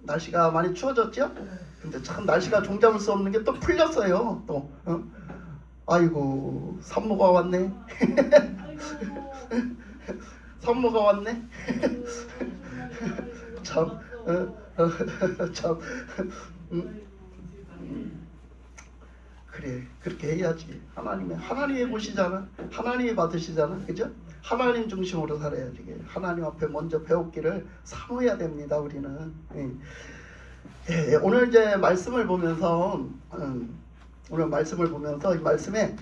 날씨가 많이 추워졌죠? 근데 참 날씨가 종잡을 수 없는 게 또 풀렸어요. 또 아이고 산모가 왔네. 산모가 왔네. 참, 참, 그래 그렇게 해야지. 하나님이 보시잖아. 하나님이 받으시잖아, 그죠? 하나님 중심으로 살아야지. 하나님 앞에 먼저 배웠기를 사모해야 됩니다. 우리는. 오늘 이제 말씀을 보면서 오늘 말씀을 보면서 이 말씀에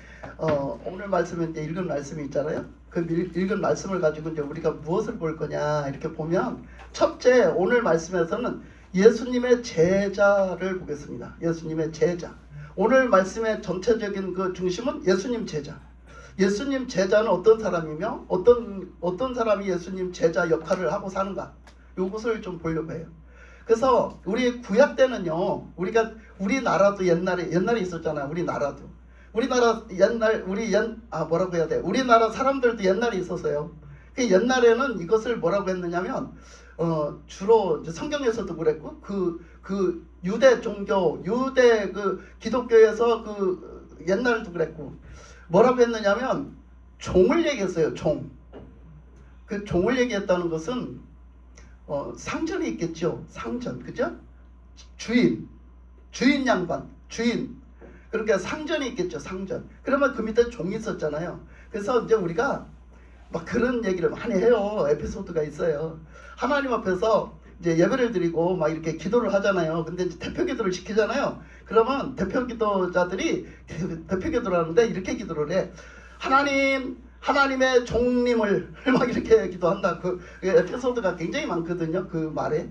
오늘 말씀에 이제 읽은 말씀이 있잖아요. 그 읽은 말씀을 가지고 이제 우리가 무엇을 볼 거냐 이렇게 보면 첫째 오늘 말씀에서는 예수님의 제자를 보겠습니다. 예수님의 제자. 오늘 말씀의 전체적인 그 중심은 예수님 제자. 예수님 제자는 어떤 사람이며 어떤 사람이 예수님 제자 역할을 하고 사는가? 이것을 좀 보려고 해요. 그래서 우리 구약 때는요, 우리나라도 옛날에 있었잖아요. 뭐라고 해야 돼? 우리나라 사람들도 옛날에 있었어요. 그 옛날에는 이것을 뭐라고 했느냐면 주로 이제 성경에서도 그랬고 그 유대 종교, 유대 그 기독교에서 그 옛날도 그랬고 뭐라고 했느냐면 종을 얘기했어요. 종. 그 종을 얘기했다는 것은 상전이 있겠죠. 상전, 그죠? 주인 양반, 주인. 그러니까 상전이 있겠죠. 상전. 그러면 그 밑에 종이 있었잖아요. 그래서 이제 우리가 막 그런 얘기를 많이 해요. 에피소드가 있어요. 하나님 앞에서 이제 예배를 드리고 막 이렇게 기도를 하잖아요. 근데 이제 대표 기도를 시키잖아요. 그러면 대표 기도자들이 대표 기도를 하는데 이렇게 기도를 해. 하나님의 종님을 막 이렇게 기도한다. 그 에피소드가 굉장히 많거든요. 그 말에.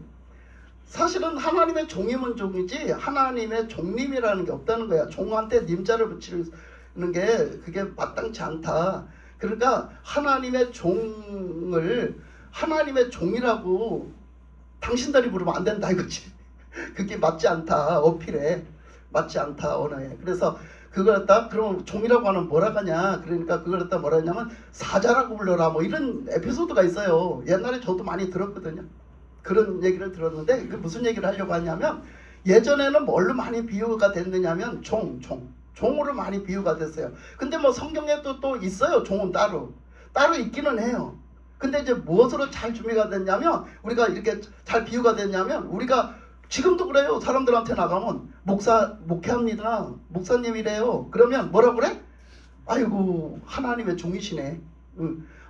사실은 하나님의 종이면 종이지 하나님의 종님이라는 게 없다는 거야. 종한테 님자를 붙이는 게 그게 마땅치 않다. 그러니까 하나님의 종을 하나님의 종이라고 당신들이 부르면 안 된다 이거지. 그게 맞지 않다. 어필에 맞지 않다. 언어에. 그래서 그걸 갖다 그럼 종이라고 하면 뭐라 하냐. 그러니까 그걸 갖다 뭐라 하냐면 사자라고 불러라. 뭐 이런 에피소드가 있어요. 옛날에 저도 많이 들었거든요. 그런 얘기를 들었는데 그 무슨 얘기를 하려고 하냐면 예전에는 뭘로 많이 비유가 됐느냐면 종으로 많이 비유가 됐어요. 근데 뭐 성경에도 또 있어요. 종은 따로 있기는 해요. 근데 이제 무엇으로 잘 준비가 됐냐면 우리가 이렇게 잘 비유가 됐냐면 우리가 지금도 그래요. 사람들한테 나가면 목회합니다. 목사님이래요. 그러면 뭐라 그래? 아이고 하나님의 종이시네.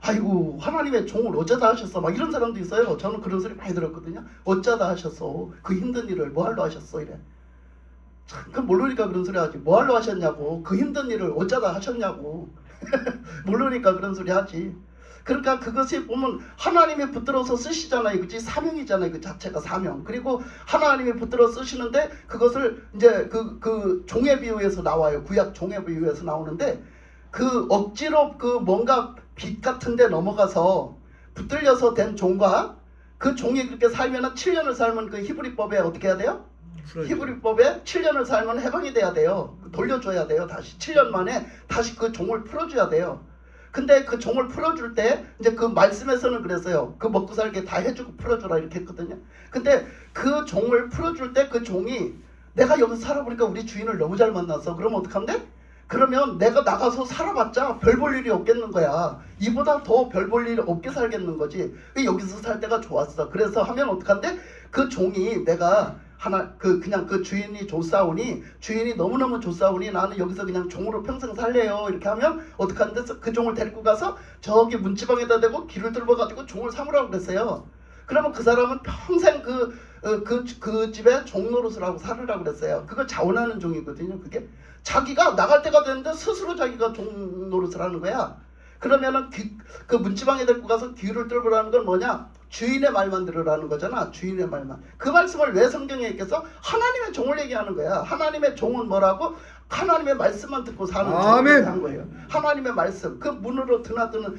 아이고 하나님의 종을 어쩌다 하셨어. 막 이런 사람도 있어요. 저는 그런 소리 많이 들었거든요. 어쩌다 하셨어. 그 힘든 일을 뭐하러 하셨어. 이래. 참, 그 모르니까 그런 소리 하지. 뭐하러 하셨냐고. 그 힘든 일을 어쩌다 하셨냐고. 모르니까 그런 소리 하지. 그러니까 그것이 보면 하나님이 붙들어서 쓰시잖아요. 그치? 사명이잖아요. 그 자체가 사명. 그리고 하나님이 붙들어 쓰시는데 그것을 이제 그 종의 비유에서 나와요. 구약 종의 비유에서 나오는데 그 억지로 그 뭔가 빛 같은 데 넘어가서 붙들려서 된 종과 그 종이 그렇게 살면은 7년을 살면 그 히브리법에 어떻게 해야 돼요? 히브리법에 7년을 살면 해방이 돼야 돼요. 돌려줘야 돼요. 다시 7년 만에 다시 그 종을 풀어줘야 돼요. 근데 그 종을 풀어줄 때 이제 그 말씀에서는 그랬어요. 그 먹고 살게 다 해주고 풀어줘라 이렇게 했거든요. 근데 그 종을 풀어줄 때 그 종이 내가 여기서 살아보니까 우리 주인을 너무 잘 만나서 그러면 어떡한데? 그러면 내가 나가서 살아봤자 별 볼 일이 없겠는 거야. 이보다 더 별 볼 일이 없게 살겠는 거지. 여기서 살 때가 좋았어. 그래서 하면 어떡한데? 그 종이 내가 그냥 그 주인이 좋사오니 주인이 너무너무 좋사오니 나는 여기서 그냥 종으로 평생 살래요. 이렇게 하면 어떡하는데 그 종을 데리고 가서 저기 문지방에다 대고 길을 뚫어가지고 종을 삼으라고 그랬어요. 그러면 그 사람은 평생 그 집에 종 노릇을 하고 살으라고 그랬어요. 그걸 자원하는 종이거든요. 그게 자기가 나갈 때가 됐는데 스스로 자기가 종 노릇을 하는 거야. 그러면은 그 문지방에 데리고 가서 귀를 뚫으라는 건 뭐냐? 주인의 말만 들으라는 거잖아. 주인의 말만. 그 말씀을 왜 성경에 있겠어? 하나님의 종을 얘기하는 거야. 하나님의 종은 뭐라고? 하나님의 말씀만 듣고 사는 종을 한 거예요. 하나님의 말씀, 그 문으로 드나드는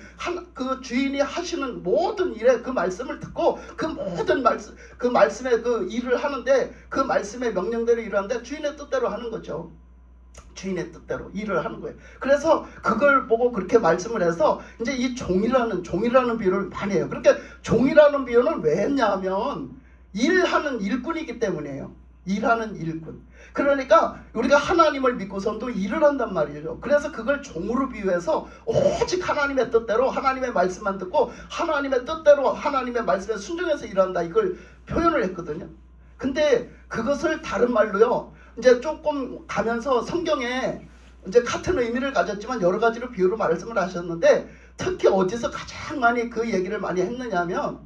그 주인이 하시는 모든 일에 그 말씀을 듣고 그 모든 말씀, 그 말씀의 그 일을 하는데 그 말씀의 명령대로 일하는데 주인의 뜻대로 하는 거죠. 주인의 뜻대로 일을 하는 거예요. 그래서 그걸 보고 그렇게 말씀을 해서 이제 이 종이라는 비유를 많이 해요. 그러니까 종이라는 비유는 왜 했냐 하면 일하는 일꾼이기 때문이에요. 일하는 일꾼. 그러니까 우리가 하나님을 믿고선 또 일을 한단 말이죠. 그래서 그걸 종으로 비유해서 오직 하나님의 뜻대로 하나님의 말씀만 듣고 하나님의 뜻대로 하나님의 말씀에 순종해서 일한다, 이걸 표현을 했거든요. 근데 그것을 다른 말로요, 이제 조금 가면서 성경에 이제 같은 의미를 가졌지만 여러 가지로 비유로 말씀을 하셨는데, 특히 어디서 가장 많이 그 얘기를 많이 했느냐면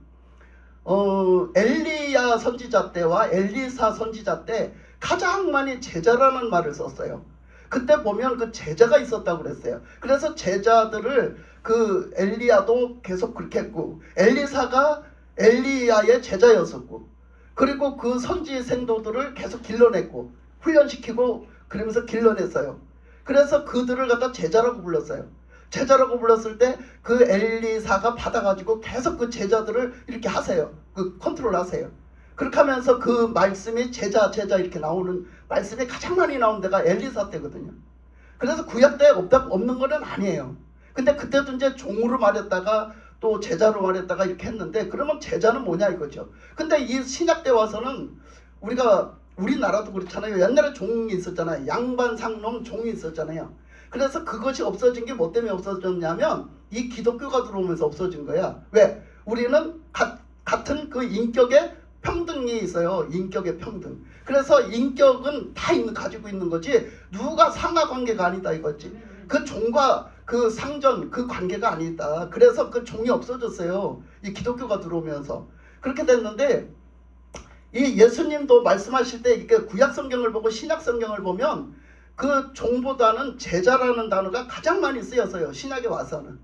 엘리야 선지자 때와 엘리사 선지자 때 가장 많이 제자라는 말을 썼어요. 그때 보면 그 제자가 있었다고 그랬어요. 그래서 제자들을 그 엘리야도 계속 그렇게 했고, 엘리사가 엘리야의 제자였었고, 그리고 그 선지 생도들을 계속 길러냈고 훈련시키고 그러면서 길러냈어요. 그래서 그들을 갖다 제자라고 불렀어요. 제자라고 불렀을 때 그 엘리사가 받아가지고 계속 그 제자들을 이렇게 하세요. 그 컨트롤 하세요. 그렇게 하면서 그 말씀이 제자 이렇게 나오는 말씀이 가장 많이 나온 데가 엘리사 때거든요. 그래서 구약 때 없는 거는 아니에요. 근데 그때도 이제 종으로 말했다가 또 제자로 말했다가 이렇게 했는데, 그러면 제자는 뭐냐 이거죠. 근데 이 신약 때 와서는 우리나라도 그렇잖아요. 옛날에 종이 있었잖아요. 양반 상놈 종이 있었잖아요. 그래서 그것이 없어진 게 뭐 때문에 없어졌냐면 이 기독교가 들어오면서 없어진 거야. 왜? 우리는 같은 그 인격의 평등이 있어요. 인격의 평등. 그래서 인격은 다 가지고 있는 거지 누가 상하 관계가 아니다 이거지. 그 종과 그 상전 그 관계가 아니다. 그래서 그 종이 없어졌어요. 이 기독교가 들어오면서. 그렇게 됐는데 이 예수님도 말씀하실 때 이렇게 구약 성경을 보고 신약 성경을 보면 그 종보다는 제자라는 단어가 가장 많이 쓰여서요. 신약에 와서는.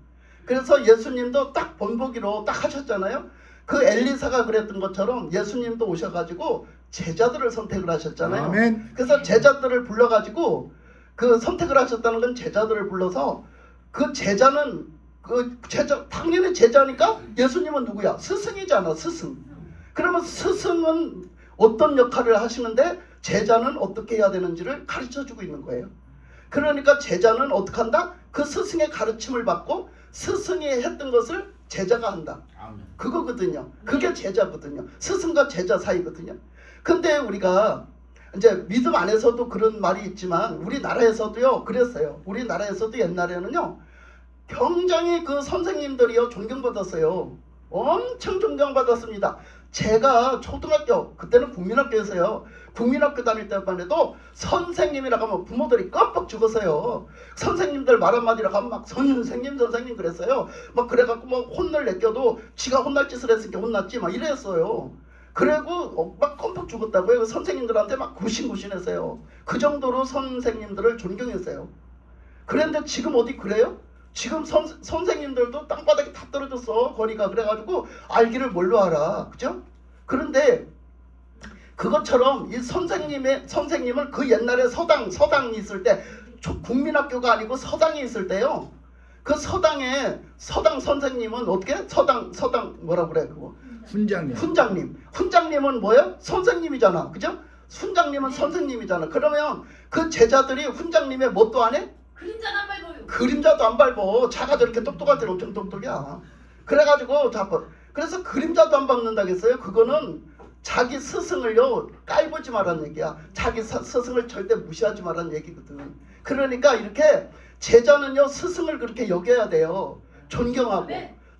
그래서 예수님도 딱 본보기로 딱 하셨잖아요. 그 엘리사가 그랬던 것처럼 예수님도 오셔가지고 제자들을 선택을 하셨잖아요. 아멘. 그래서 제자들을 불러가지고 그 선택을 하셨다는 건 제자들을 불러서 그 제자는 그 제자 당연히 제자니까 예수님은 누구야? 스승이잖아. 스승. 그러면 스승은 어떤 역할을 하시는데 제자는 어떻게 해야 되는지를 가르쳐주고 있는 거예요. 그러니까 제자는 어떻게 한다? 그 스승의 가르침을 받고 스승이 했던 것을 제자가 한다. 그거거든요. 그게 제자거든요. 스승과 제자 사이거든요. 근데 우리가 이제 믿음 안에서도 그런 말이 있지만 우리나라에서도요 그랬어요. 우리나라에서도 옛날에는요 굉장히 그 선생님들이요 존경받았어요. 엄청 존경받았습니다. 제가 초등학교 그때는 국민학교에서요. 국민학교 다닐 때만 해도 선생님이라고 하면 부모들이 깜빡 죽었어요. 선생님들 말 한마디라고 하면 막 선생님 그랬어요. 막 그래갖고 뭐 혼을 내껴도 지가 혼날 짓을 했으니까 혼났지 막 이랬어요. 그리고 막 깜빡 죽었다고요. 선생님들한테 막 굿신굿신했어요. 그 정도로 선생님들을 존경했어요. 그런데 지금 어디 그래요? 지금 선생님들도 땅바닥에 다 떨어졌어. 거리가. 그래가지고 알기를 뭘로 알아. 그죠? 그런데 그것처럼 이 선생님을 그 옛날에 서당이 있을 때 국민학교가 아니고 서당이 있을 때요. 그 서당 선생님은 어떻게? 서당 뭐라 그래 그거? 훈장님은 뭐예요? 선생님이잖아. 그죠? 훈장님은 선생님이잖아. 그러면 그 제자들이 훈장님의 뭣도 안 해? 그림자도 안 밟아요. 그림자도 안 밟어. 자가 저렇게 똑똑할 때는 엄청 똑똑이야. 그래가지고 그래서 그림자도 안 밟는다겠어요. 그거는 자기 스승을요 깔보지 말라는 얘기야. 자기 스승을 절대 무시하지 말라는 얘기거든. 그러니까 이렇게 제자는요 스승을 그렇게 여겨야 돼요.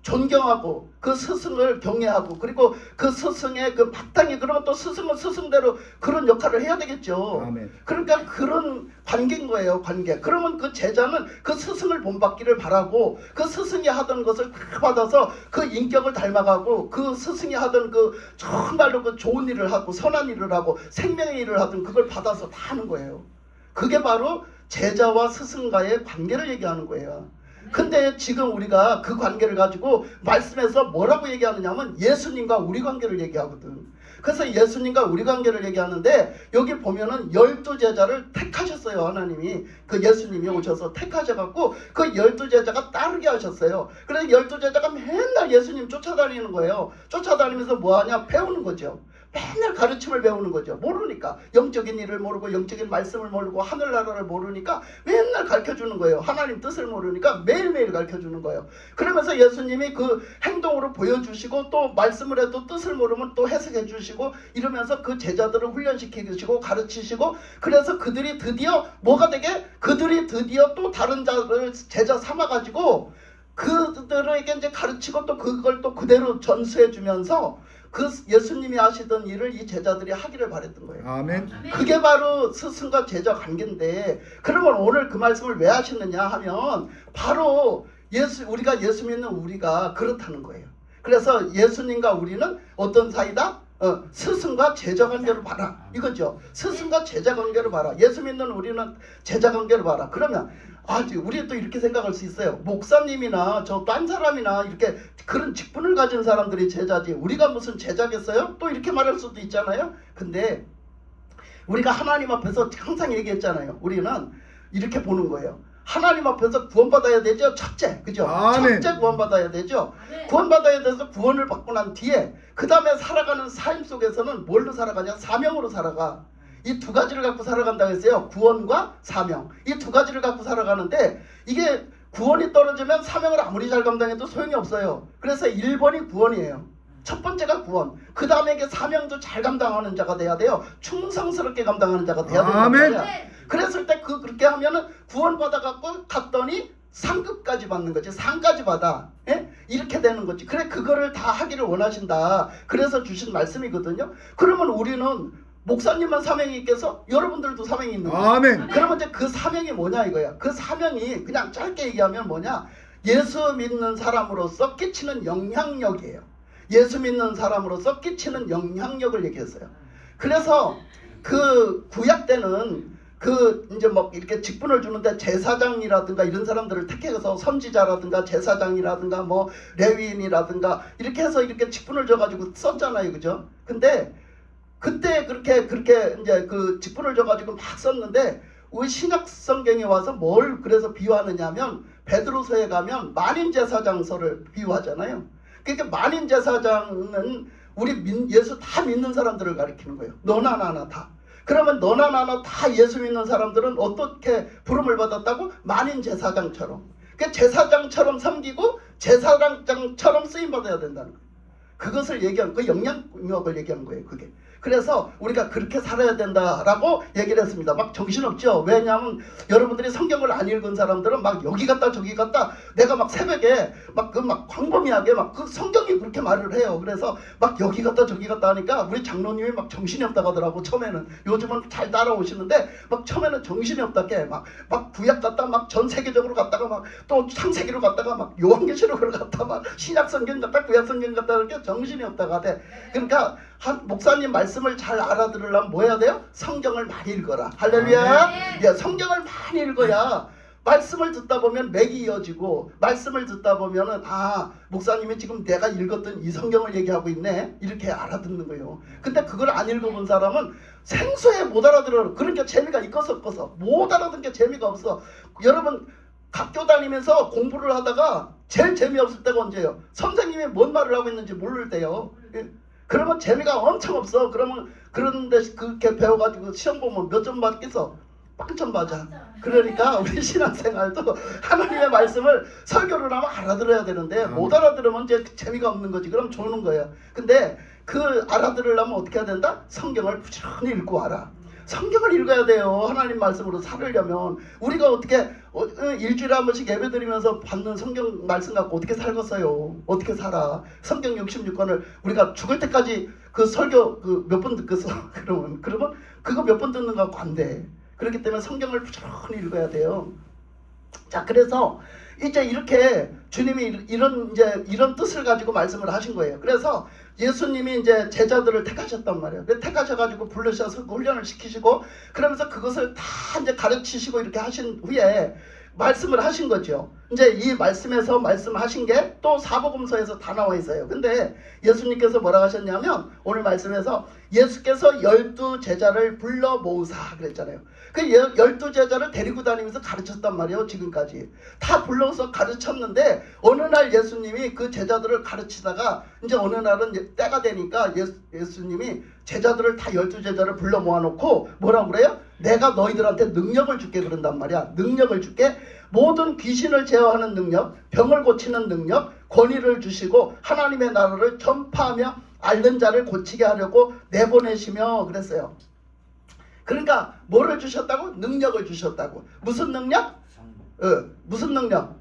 존경하고 그 스승을 경외하고 그리고 그 스승의 그 마땅히 그러면 또 스승은 스승대로 그런 역할을 해야 되겠죠. 아멘. 그러니까 그런 관계인 거예요. 관계. 그러면 그 제자는 그 스승을 본받기를 바라고 그 스승이 하던 것을 다 받아서 그 인격을 닮아가고 그 스승이 하던 그 정말로 그 좋은 일을 하고 선한 일을 하고 생명의 일을 하던 그걸 받아서 다 하는 거예요. 그게 바로 제자와 스승과의 관계를 얘기하는 거예요. 근데 지금 우리가 그 관계를 가지고 말씀에서 뭐라고 얘기하느냐면 예수님과 우리 관계를 얘기하거든. 그래서 예수님과 우리 관계를 얘기하는데 여기 보면은 12제자를 택하셨어요. 하나님이. 그 예수님이 오셔서 택하셔갖고 그 12제자가 따르게 하셨어요. 그래서 12제자가 맨날 예수님 쫓아다니는 거예요. 쫓아다니면서 뭐하냐? 배우는 거죠. 맨날 가르침을 배우는 거죠. 모르니까 영적인 일을 모르고 영적인 말씀을 모르고 하늘나라를 모르니까 맨날 가르쳐주는 거예요. 하나님 뜻을 모르니까 매일매일 가르쳐주는 거예요. 그러면서 예수님이 그 행동으로 보여주시고 또 말씀을 해도 뜻을 모르면 또 해석해 주시고 이러면서 그 제자들을 훈련시키시고 가르치시고 그래서 그들이 드디어 뭐가 되게 그들이 드디어 또 다른 자를 제자 삼아가지고 그들에게 이제 가르치고 또 그걸 또 그대로 전수해 주면서 그 예수님이 하시던 일을 이 제자들이 하기를 바랬던 거예요. 아멘. 그게 바로 스승과 제자 관계인데 그러면 오늘 그 말씀을 왜 하시느냐 하면 바로 우리가 예수 믿는 우리가 그렇다는 거예요. 그래서 예수님과 우리는 어떤 사이다? 스승과 제자 관계를 봐라 이거죠. 스승과 제자 관계를 봐라. 예수 믿는 우리는 제자 관계를 봐라. 그러면 우리 또 이렇게 생각할 수 있어요. 목사님이나 저 딴 사람이나 이렇게 그런 직분을 가진 사람들이 제자지 우리가 무슨 제자겠어요? 또 이렇게 말할 수도 있잖아요. 근데 우리가 하나님 앞에서 항상 얘기했잖아요. 우리는 이렇게 보는 거예요. 하나님 앞에서 구원받아야 되죠. 첫째, 그죠? 아멘. 첫째 구원받아야 되죠. 아멘. 구원받아야 돼서 구원을 받고 난 뒤에 그 다음에 살아가는 삶 속에서는 뭘로 살아가냐? 사명으로 살아가. 이 두 가지를 갖고 살아간다고 했어요. 구원과 사명. 이 두 가지를 갖고 살아가는데 이게 구원이 떨어지면 사명을 아무리 잘 감당해도 소용이 없어요. 그래서 1번이 구원이에요. 첫 번째가 구원. 그 다음에 이게 사명도 잘 감당하는 자가 돼야 돼요. 충성스럽게 감당하는 자가 돼야 된다. 아멘. 그랬을 때 그렇게 하면은 구원 받아갖고 갔더니 상급까지 받는 거지. 상까지 받아. 예? 이렇게 되는 거지. 그래 그거를 다 하기를 원하신다. 그래서 주신 말씀이거든요. 그러면 우리는 목사님만 사명이 있겠어? 여러분들도 사명이 있는 거야. 아멘. 그러면 이제 그 사명이 뭐냐 이거야. 그 사명이 그냥 짧게 얘기하면 뭐냐? 예수 믿는 사람으로서 끼치는 영향력이에요. 예수 믿는 사람으로서 끼치는 영향력을 얘기했어요. 그래서 그 구약 때는 그 이제 뭐 이렇게 직분을 주는데 제사장이라든가 이런 사람들을 택해서 선지자라든가 제사장이라든가 뭐 레위인이라든가 이렇게 해서 이렇게 직분을 줘가지고 썼잖아요, 그죠? 근데 그때 그렇게 이제 그 직분을 줘가지고 막 썼는데 우리 신약 성경에 와서 뭘 그래서 비유하느냐면 베드로서에 가면 만인 제사장서를 비유하잖아요. 그러니까 만인 제사장은 우리 예수 다 믿는 사람들을 가리키는 거예요. 너나 나나 다. 그러면 너나 나나 다 예수 믿는 사람들은 어떻게 부름을 받았다고? 만인 제사장처럼. 그 제사장처럼 섬기고 제사장처럼 쓰임 받아야 된다는 거예요. 그것을 얘기한 그 영향력을 얘기한 거예요. 그게. 그래서 우리가 그렇게 살아야 된다라고 얘기를 했습니다. 막 정신없죠. 왜냐하면 여러분들이 성경을 안 읽은 사람들은 막 여기 갔다 저기 갔다 내가 막 새벽에 막 광범위하게 막 그 성경이 그렇게 말을 해요. 그래서 막 여기 갔다 저기 갔다 하니까 우리 장로님이 막 정신이 없다고 하더라고. 처음에는. 요즘은 잘 따라오시는데 막 처음에는 정신이 없다게 막 구약 갔다 막 전 세계적으로 갔다가 막 또 창세기로 갔다가 막 요한계시록으로 갔다 막 신약 성경 갔다 구약 성경 갔다 이렇게 정신이 없다가 돼. 그러니까 한 목사님 말씀을 잘 알아들으려면 뭐 해야 돼요? 성경을 많이 읽어라. 할렐루야. 예, 성경을 많이 읽어야 말씀을 듣다 보면 맥이 이어지고 말씀을 듣다 보면은 목사님이 지금 내가 읽었던 이 성경을 얘기하고 있네 이렇게 알아듣는 거예요. 근데 그걸 안 읽어본 사람은 생소해 못 알아들어요. 그러니까 재미가 있어서 없어서 못 알아듣는 게 재미가 없어. 여러분 학교 다니면서 공부를 하다가 제일 재미없을 때가 언제예요? 선생님이 뭔 말을 하고 있는지 모를 때요. 그러면 재미가 엄청 없어. 그러면 그런데 그렇게 배워가지고 시험 보면 몇 점 받겠어? 빵점 맞아. 그러니까 우리 신앙생활도 하나님의 말씀을 설교를 하면 알아들어야 되는데 못 알아들으면 이제 재미가 없는 거지. 그럼 조는 거예요. 근데 그 알아들으려면 어떻게 해야 된다? 성경을 부지런히 읽고 와라. 성경을 읽어야 돼요. 하나님 말씀으로 살으려면. 우리가 어떻게 일주일에 한 번씩 예배 드리면서 받는 성경 말씀 갖고 어떻게 살겠어요? 어떻게 살아? 성경 66권을 우리가 죽을 때까지 그 설교 몇 번 듣겠어? 그러면 그거 몇 번 듣는 거 갖고 안 돼. 그렇기 때문에 성경을 부지런히 읽어야 돼요. 자, 그래서 이제 이렇게 주님이 이런 뜻을 가지고 말씀을 하신 거예요. 그래서 예수님이 이제 제자들을 택하셨단 말이에요. 택하셔가지고 부르셔서 훈련을 시키시고 그러면서 그것을 다 이제 가르치시고 이렇게 하신 후에 말씀을 하신 거죠. 이제 이 말씀에서 말씀하신 게 또 사복음서에서 다 나와 있어요. 근데 예수님께서 뭐라고 하셨냐면 오늘 말씀에서 예수께서 12제자를 불러 모으사 그랬잖아요. 그 12제자를 데리고 다니면서 가르쳤단 말이에요. 지금까지 다 불러서 가르쳤는데 어느 날 예수님이 그 제자들을 가르치다가 이제 어느 날은 때가 되니까 예수님이 제자들을 다 12제자를 불러 모아놓고 뭐라고 그래요? 내가 너희들한테 능력을 줄게 그런단 말이야. 능력을 줄게. 모든 귀신을 제어하는 능력, 병을 고치는 능력, 권위를 주시고 하나님의 나라를 전파하며 앓는 자를 고치게 하려고 내보내시며 그랬어요. 그러니까 뭐를 주셨다고? 능력을 주셨다고. 무슨 능력? 무슨 능력?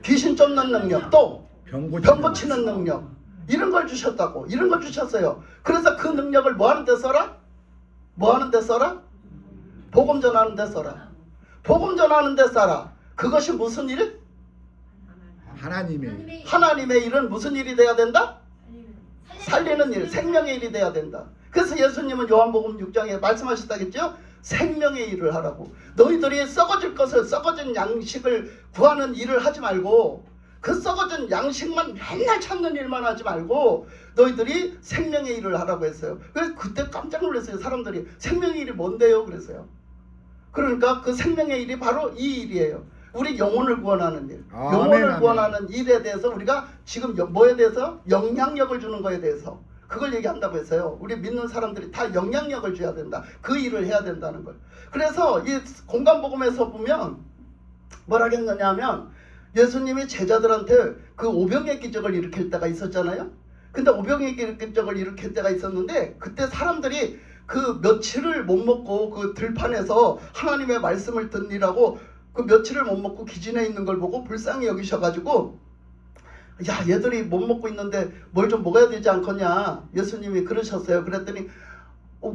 귀신 쫓는 능력. 또 병 고치는 능력. 이런 걸 주셨다고. 이런 걸 주셨어요. 그래서 그 능력을 뭐 하는 데 써라? 뭐 하는 데 써라? 복음 전하는 데 써라. 복음 전하는 데 써라. 그것이 무슨 일? 하나님의 일은 무슨 일이 돼야 된다? 살리는 일, 생명의 일이 돼야 된다. 그래서 예수님은 요한복음 6장에 말씀하셨다겠죠? 생명의 일을 하라고. 너희들이 썩어질 것을, 썩어진 양식을 구하는 일을 하지 말고 그 썩어진 양식만 맨날 찾는 일만 하지 말고 너희들이 생명의 일을 하라고 했어요. 그래서 그때 깜짝 놀랐어요. 사람들이 생명의 일이 뭔데요? 그랬어요. 그러니까 그 생명의 일이 바로 이 일이에요. 우리 영혼을 구원하는 일. 영혼을 구원하는 일에 대해서 우리가 지금 뭐에 대해서? 영향력을 주는 거에 대해서 그걸 얘기한다고 했어요. 우리 믿는 사람들이 다 영향력을 줘야 된다. 그 일을 해야 된다는 걸. 그래서 이 공간복음에서 보면 뭐라 했느냐면 예수님이 제자들한테 그 오병의 기적을 일으킬 때가 있었잖아요. 근데 오병의 기적을 일으킬 때가 있었는데 그때 사람들이 그 며칠을 못 먹고 그 들판에서 하나님의 말씀을 듣니라고 그 며칠을 못 먹고 기진해 있는 걸 보고 불쌍히 여기셔가지고 야 얘들이 못 먹고 있는데 뭘 좀 먹어야 되지 않겠냐 예수님이 그러셨어요. 그랬더니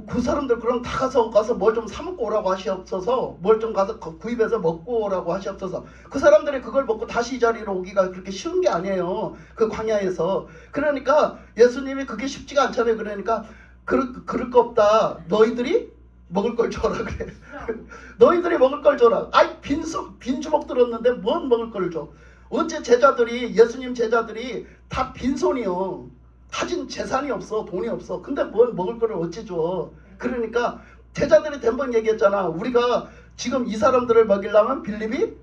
그 사람들 그럼 다 가서 뭘 좀 사 먹고 오라고 하시옵소서. 뭘 좀 가서 구입해서 먹고 오라고 하시옵소서. 그 사람들이 그걸 먹고 다시 이 자리로 오기가 그렇게 쉬운 게 아니에요. 그 광야에서. 그러니까 예수님이 그게 쉽지가 않잖아요. 그러니까 그럴 거 없다. 너희들이 먹을 걸 줘라 그래. 너희들이 먹을 걸 줘라. 아이 빈 주먹 들었는데 뭔 먹을 걸 줘. 어째 제자들이 예수님 제자들이 다 빈손이요. 가진 재산이 없어. 돈이 없어. 근데 뭘 먹을 거를 어찌 줘. 그러니까 제자들이 된 번 얘기했잖아. 우리가 지금 이 사람들을 먹이려면 빌립이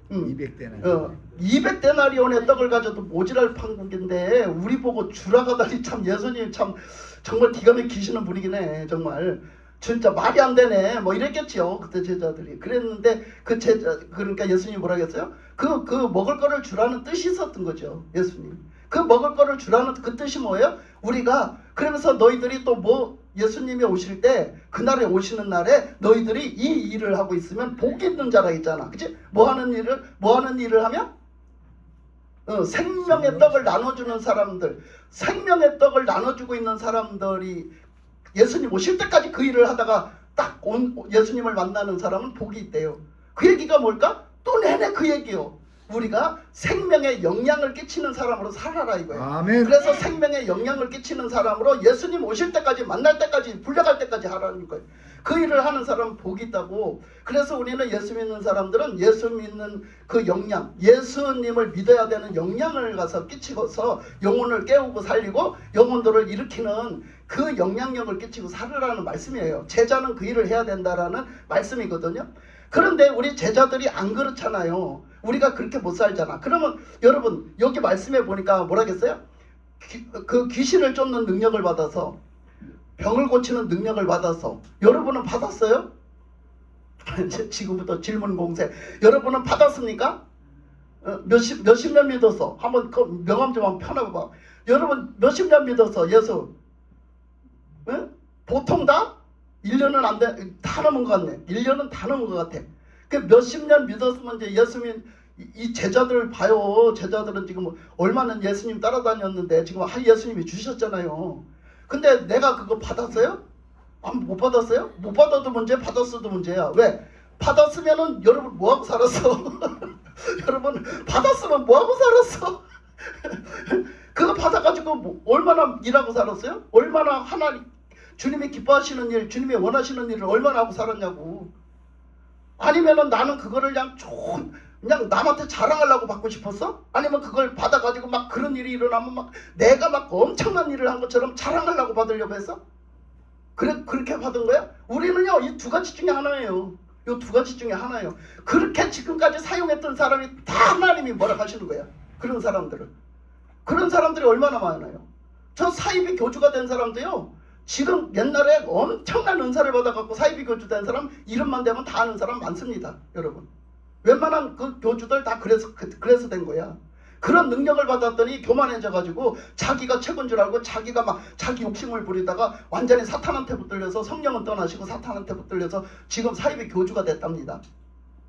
200데나리온의 떡을 가져도 모자랄 판국인데 우리 보고 주라가다니 참 예수님 참 정말 기가 막히시는 분이긴 해. 정말 진짜 말이 안 되네. 뭐 이랬겠지요. 그때 제자들이. 그랬는데 그 제자 그러니까 예수님이 뭐라 했어요? 그 먹을 거를 주라는 뜻이 있었던 거죠. 예수님. 그 먹을 거를 주라는 그 뜻이 뭐예요? 우리가 그러면서 너희들이 또 뭐 예수님이 오실 때 그날에 오시는 날에 너희들이 이 일을 하고 있으면 복 있는 자라 했잖아. 그치? 뭐 하는 일을 하면? 생명의 떡을 나눠주는 사람들, 생명의 떡을 나눠주고 있는 사람들이 예수님 오실 때까지 그 일을 하다가 딱 예수님을 만나는 사람은 복이 있대요. 그 얘기가 뭘까? 또 내내 그 얘기요. 우리가 생명에 영향을 끼치는 사람으로 살아라 이거예요. 아멘. 그래서 생명에 영향을 끼치는 사람으로 예수님 오실 때까지 만날 때까지 불려갈 때까지 하라는 거예요. 그 일을 하는 사람은 복이 있다고. 그래서 우리는 예수 믿는 사람들은 예수 믿는 그 영향, 예수님을 믿어야 되는 영향을 가서 끼치고서 영혼을 깨우고 살리고 영혼들을 일으키는 그 영향력을 끼치고 살으라는 말씀이에요. 제자는 그 일을 해야 된다라는 말씀이거든요. 그런데 우리 제자들이 안 그렇잖아요. 우리가 그렇게 못 살잖아. 그러면 여러분 여기 말씀해 보니까 뭐라겠어요? 그 귀신을 쫓는 능력을 받아서 병을 고치는 능력을 받아서 여러분은 받았어요? 이제 지금부터 질문 공세. 여러분은 받았습니까? 몇십 년 믿어서 한번 그 명함 좀 한번 펴놔봐. 여러분 몇십 년 믿어서 예수 보통 다 1년은 안 돼. 다 넘은 것 같네. 1년은 다 넘은 것 같아. 그 몇십 년 믿었으면 이제 예수님 이 제자들 봐요. 제자들은 지금 얼마나 예수님 따라다녔는데 지금 예수님이 주셨잖아요. 근데 내가 그거 받았어요? 못 받았어요? 못 받아도 문제, 받았어도 문제야. 왜? 받았으면은 여러분 뭐하고 살았어? 여러분 받았으면 뭐하고 살았어? 그거 받아가지고 얼마나 일하고 살았어요? 얼마나 하나님 주님이 기뻐하시는 일, 주님이 원하시는 일을 얼마나 하고 살았냐고. 아니면은 나는 그거를 그냥 남한테 자랑하려고 받고 싶었어? 아니면 그걸 받아가지고 막 그런 일이 일어나면 막 내가 막 엄청난 일을 한 것처럼 자랑하려고 받으려고 했어? 그렇게 받은 거야? 우리는요, 이 두 가지 중에 하나예요. 이 두 가지 중에 하나예요. 그렇게 지금까지 사용했던 사람이 다 하나님이 뭐라 하시는 거야. 그런 사람들이 얼마나 많아요. 저 사이비 교주가 된 사람도요, 지금 옛날에 엄청난 은사를 받아갖고 사이비 교주 된 사람 이름만 대면 다 아는 사람 많습니다. 여러분, 웬만한 그 교주들 다 그래서 된 거야. 그런 능력을 받았더니 교만해져가지고 자기가 최고인 줄 알고 자기가 막 자기 욕심을 부리다가 완전히 사탄한테 붙들려서 성령은 떠나시고 사탄한테 붙들려서 지금 사이비 교주가 됐답니다.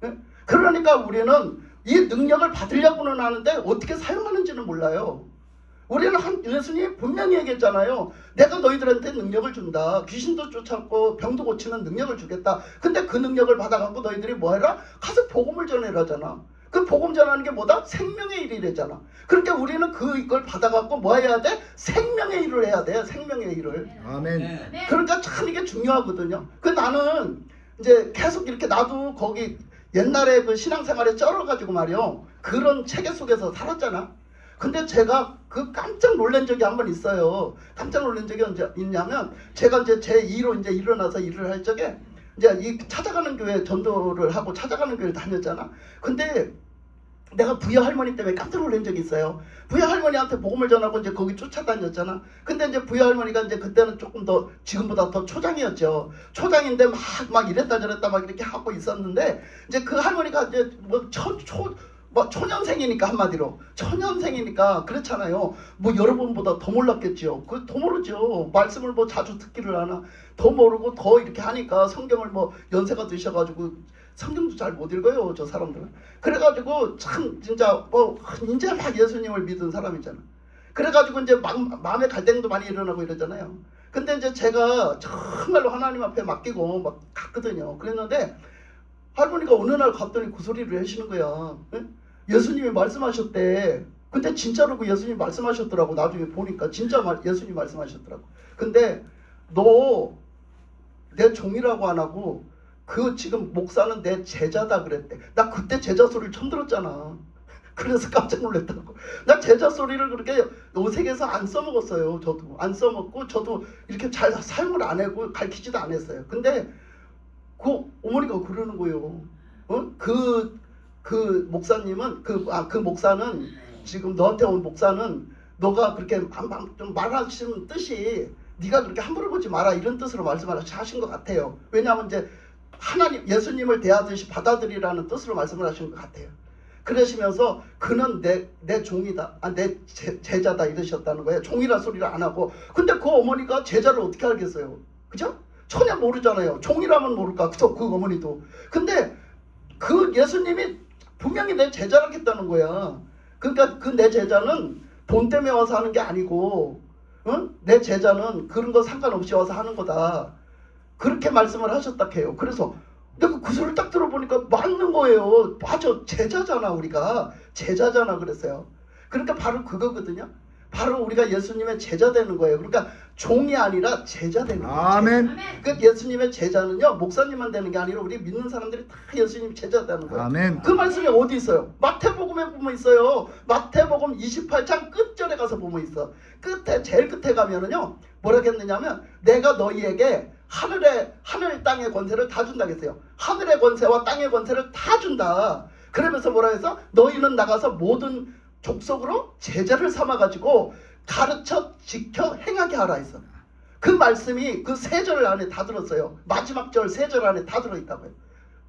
예? 그러니까 우리는 이 능력을 받으려고는 하는데 어떻게 사용하는지는 몰라요. 우리는 예수님이 분명히 얘기했잖아요. 내가 너희들한테 능력을 준다. 귀신도 쫓아고 병도 고치는 능력을 주겠다. 근데 그 능력을 받아갖고 너희들이 뭐 해라? 가서 복음을 전해라잖아. 그 복음 전하는 게 뭐다? 생명의 일이래잖아. 그러니까 우리는 그걸 받아갖고 뭐 해야 돼? 생명의 일을 해야 돼. 생명의 일을. 아멘. 그러니까 참 이게 중요하거든요. 그 나는 이제 계속 이렇게 나도 거기 옛날에 그 신앙생활에 쩔어가지고 말이요, 그런 체계 속에서 살았잖아. 근데 제가 그 깜짝 놀란 적이 한 번 있어요. 깜짝 놀란 적이 언제 있냐면, 제가 이제 제 2로 이제 일어나서 일을 할 적에 이제 이 찾아가는 교회 전도를 하고 찾아가는 교회를 다녔잖아. 근데 내가 부여 할머니 때문에 깜짝 놀란 적이 있어요. 부여 할머니한테 복음을 전하고 이제 거기 쫓아다녔잖아. 근데 이제 부여 할머니가 이제 그때는 조금 더 지금보다 더 초장이었죠. 초장인데 막 이랬다 저랬다 막 이렇게 하고 있었는데, 이제 그 할머니가 이제 뭐 초년생이니까, 한마디로 초년생이니까 그렇잖아요. 뭐 여러분보다 더 몰랐겠죠. 그 더 모르죠. 말씀을 뭐 자주 듣기를 하나, 더 모르고 더 이렇게 하니까 성경을 뭐 연세가 드셔가지고 성경도 잘 못 읽어요, 저 사람들은. 그래가지고 참 진짜 뭐 이제 막 예수님을 믿은 사람이잖아. 그래가지고 이제 마음에 갈등도 많이 일어나고 이러잖아요. 근데 이제 제가 정말로 하나님 앞에 맡기고 막 갔거든요. 그랬는데 할머니가 어느 날 갔더니 그 소리를 하시는 거야. 응? 예수님이 말씀하셨대. 근데 진짜로 그 예수님이 말씀하셨더라고. 나중에 보니까 진짜 예수님이 말씀하셨더라고. 근데 너 내 종이라고 안 하고 그 지금 목사는 내 제자다 그랬대. 나 그때 제자 소리를 처음 들었잖아. 그래서 깜짝 놀랐다고. 나 제자 소리를 그렇게 오색에서 안 써먹었어요. 저도 안 써먹고 저도 이렇게 잘 사용을 안 하고 가르치지도 안 했어요. 근데 그 어머니가 그러는 거예요. 그 목사님은 그 목사는 지금 너한테 온 목사는 너가 그렇게 좀 말하시는 뜻이 네가 그렇게 함부로 보지 마라 이런 뜻으로 말씀하신 것 같아요. 왜냐하면 이제 하나님 예수님을 대하듯이 받아들이라는 뜻으로 말씀을 하신 것 같아요. 그러시면서 그는 내 종이다, 내 제자다 이러셨다는 거예요. 종이라 소리를 안 하고. 근데 그 어머니가 제자를 어떻게 알겠어요? 그죠? 전혀 모르잖아요. 종이라면 모를까? 그 어머니도. 근데 그 예수님이 분명히 내 제자를 했다는 거야. 그러니까 그 내 제자는 돈 때문에 와서 하는 게 아니고, 응? 내 제자는 그런 거 상관없이 와서 하는 거다. 그렇게 말씀을 하셨다 해요. 그래서 내가 그 소리를 딱 들어보니까 맞는 거예요. 맞아, 제자잖아. 우리가 제자잖아 그랬어요. 그러니까 바로 그거거든요. 바로 우리가 예수님의 제자 되는 거예요. 그러니까 종이 아니라 제자 되는 거예요. 아멘. 그 예수님의 제자는요, 목사님만 되는 게 아니라 우리 믿는 사람들이 다 예수님 제자 되는 거예요. 아멘. 그 말씀이 어디 있어요? 마태복음에 보면 있어요. 마태복음 28장 끝절에 가서 보면 있어. 제일 끝에 가면은요, 뭐라 했느냐면 내가 너희에게 하늘 땅의 권세를 다 준다 했어요. 하늘의 권세와 땅의 권세를 다 준다. 그러면서 뭐라 해서 너희는 나가서 모든 족속으로 제자를 삼아가지고 가르쳐 지켜 행하게 하라 했어. 그 말씀이 그 세 절 안에 다 들었어요. 마지막 절 세 절 안에 다 들어있다고요.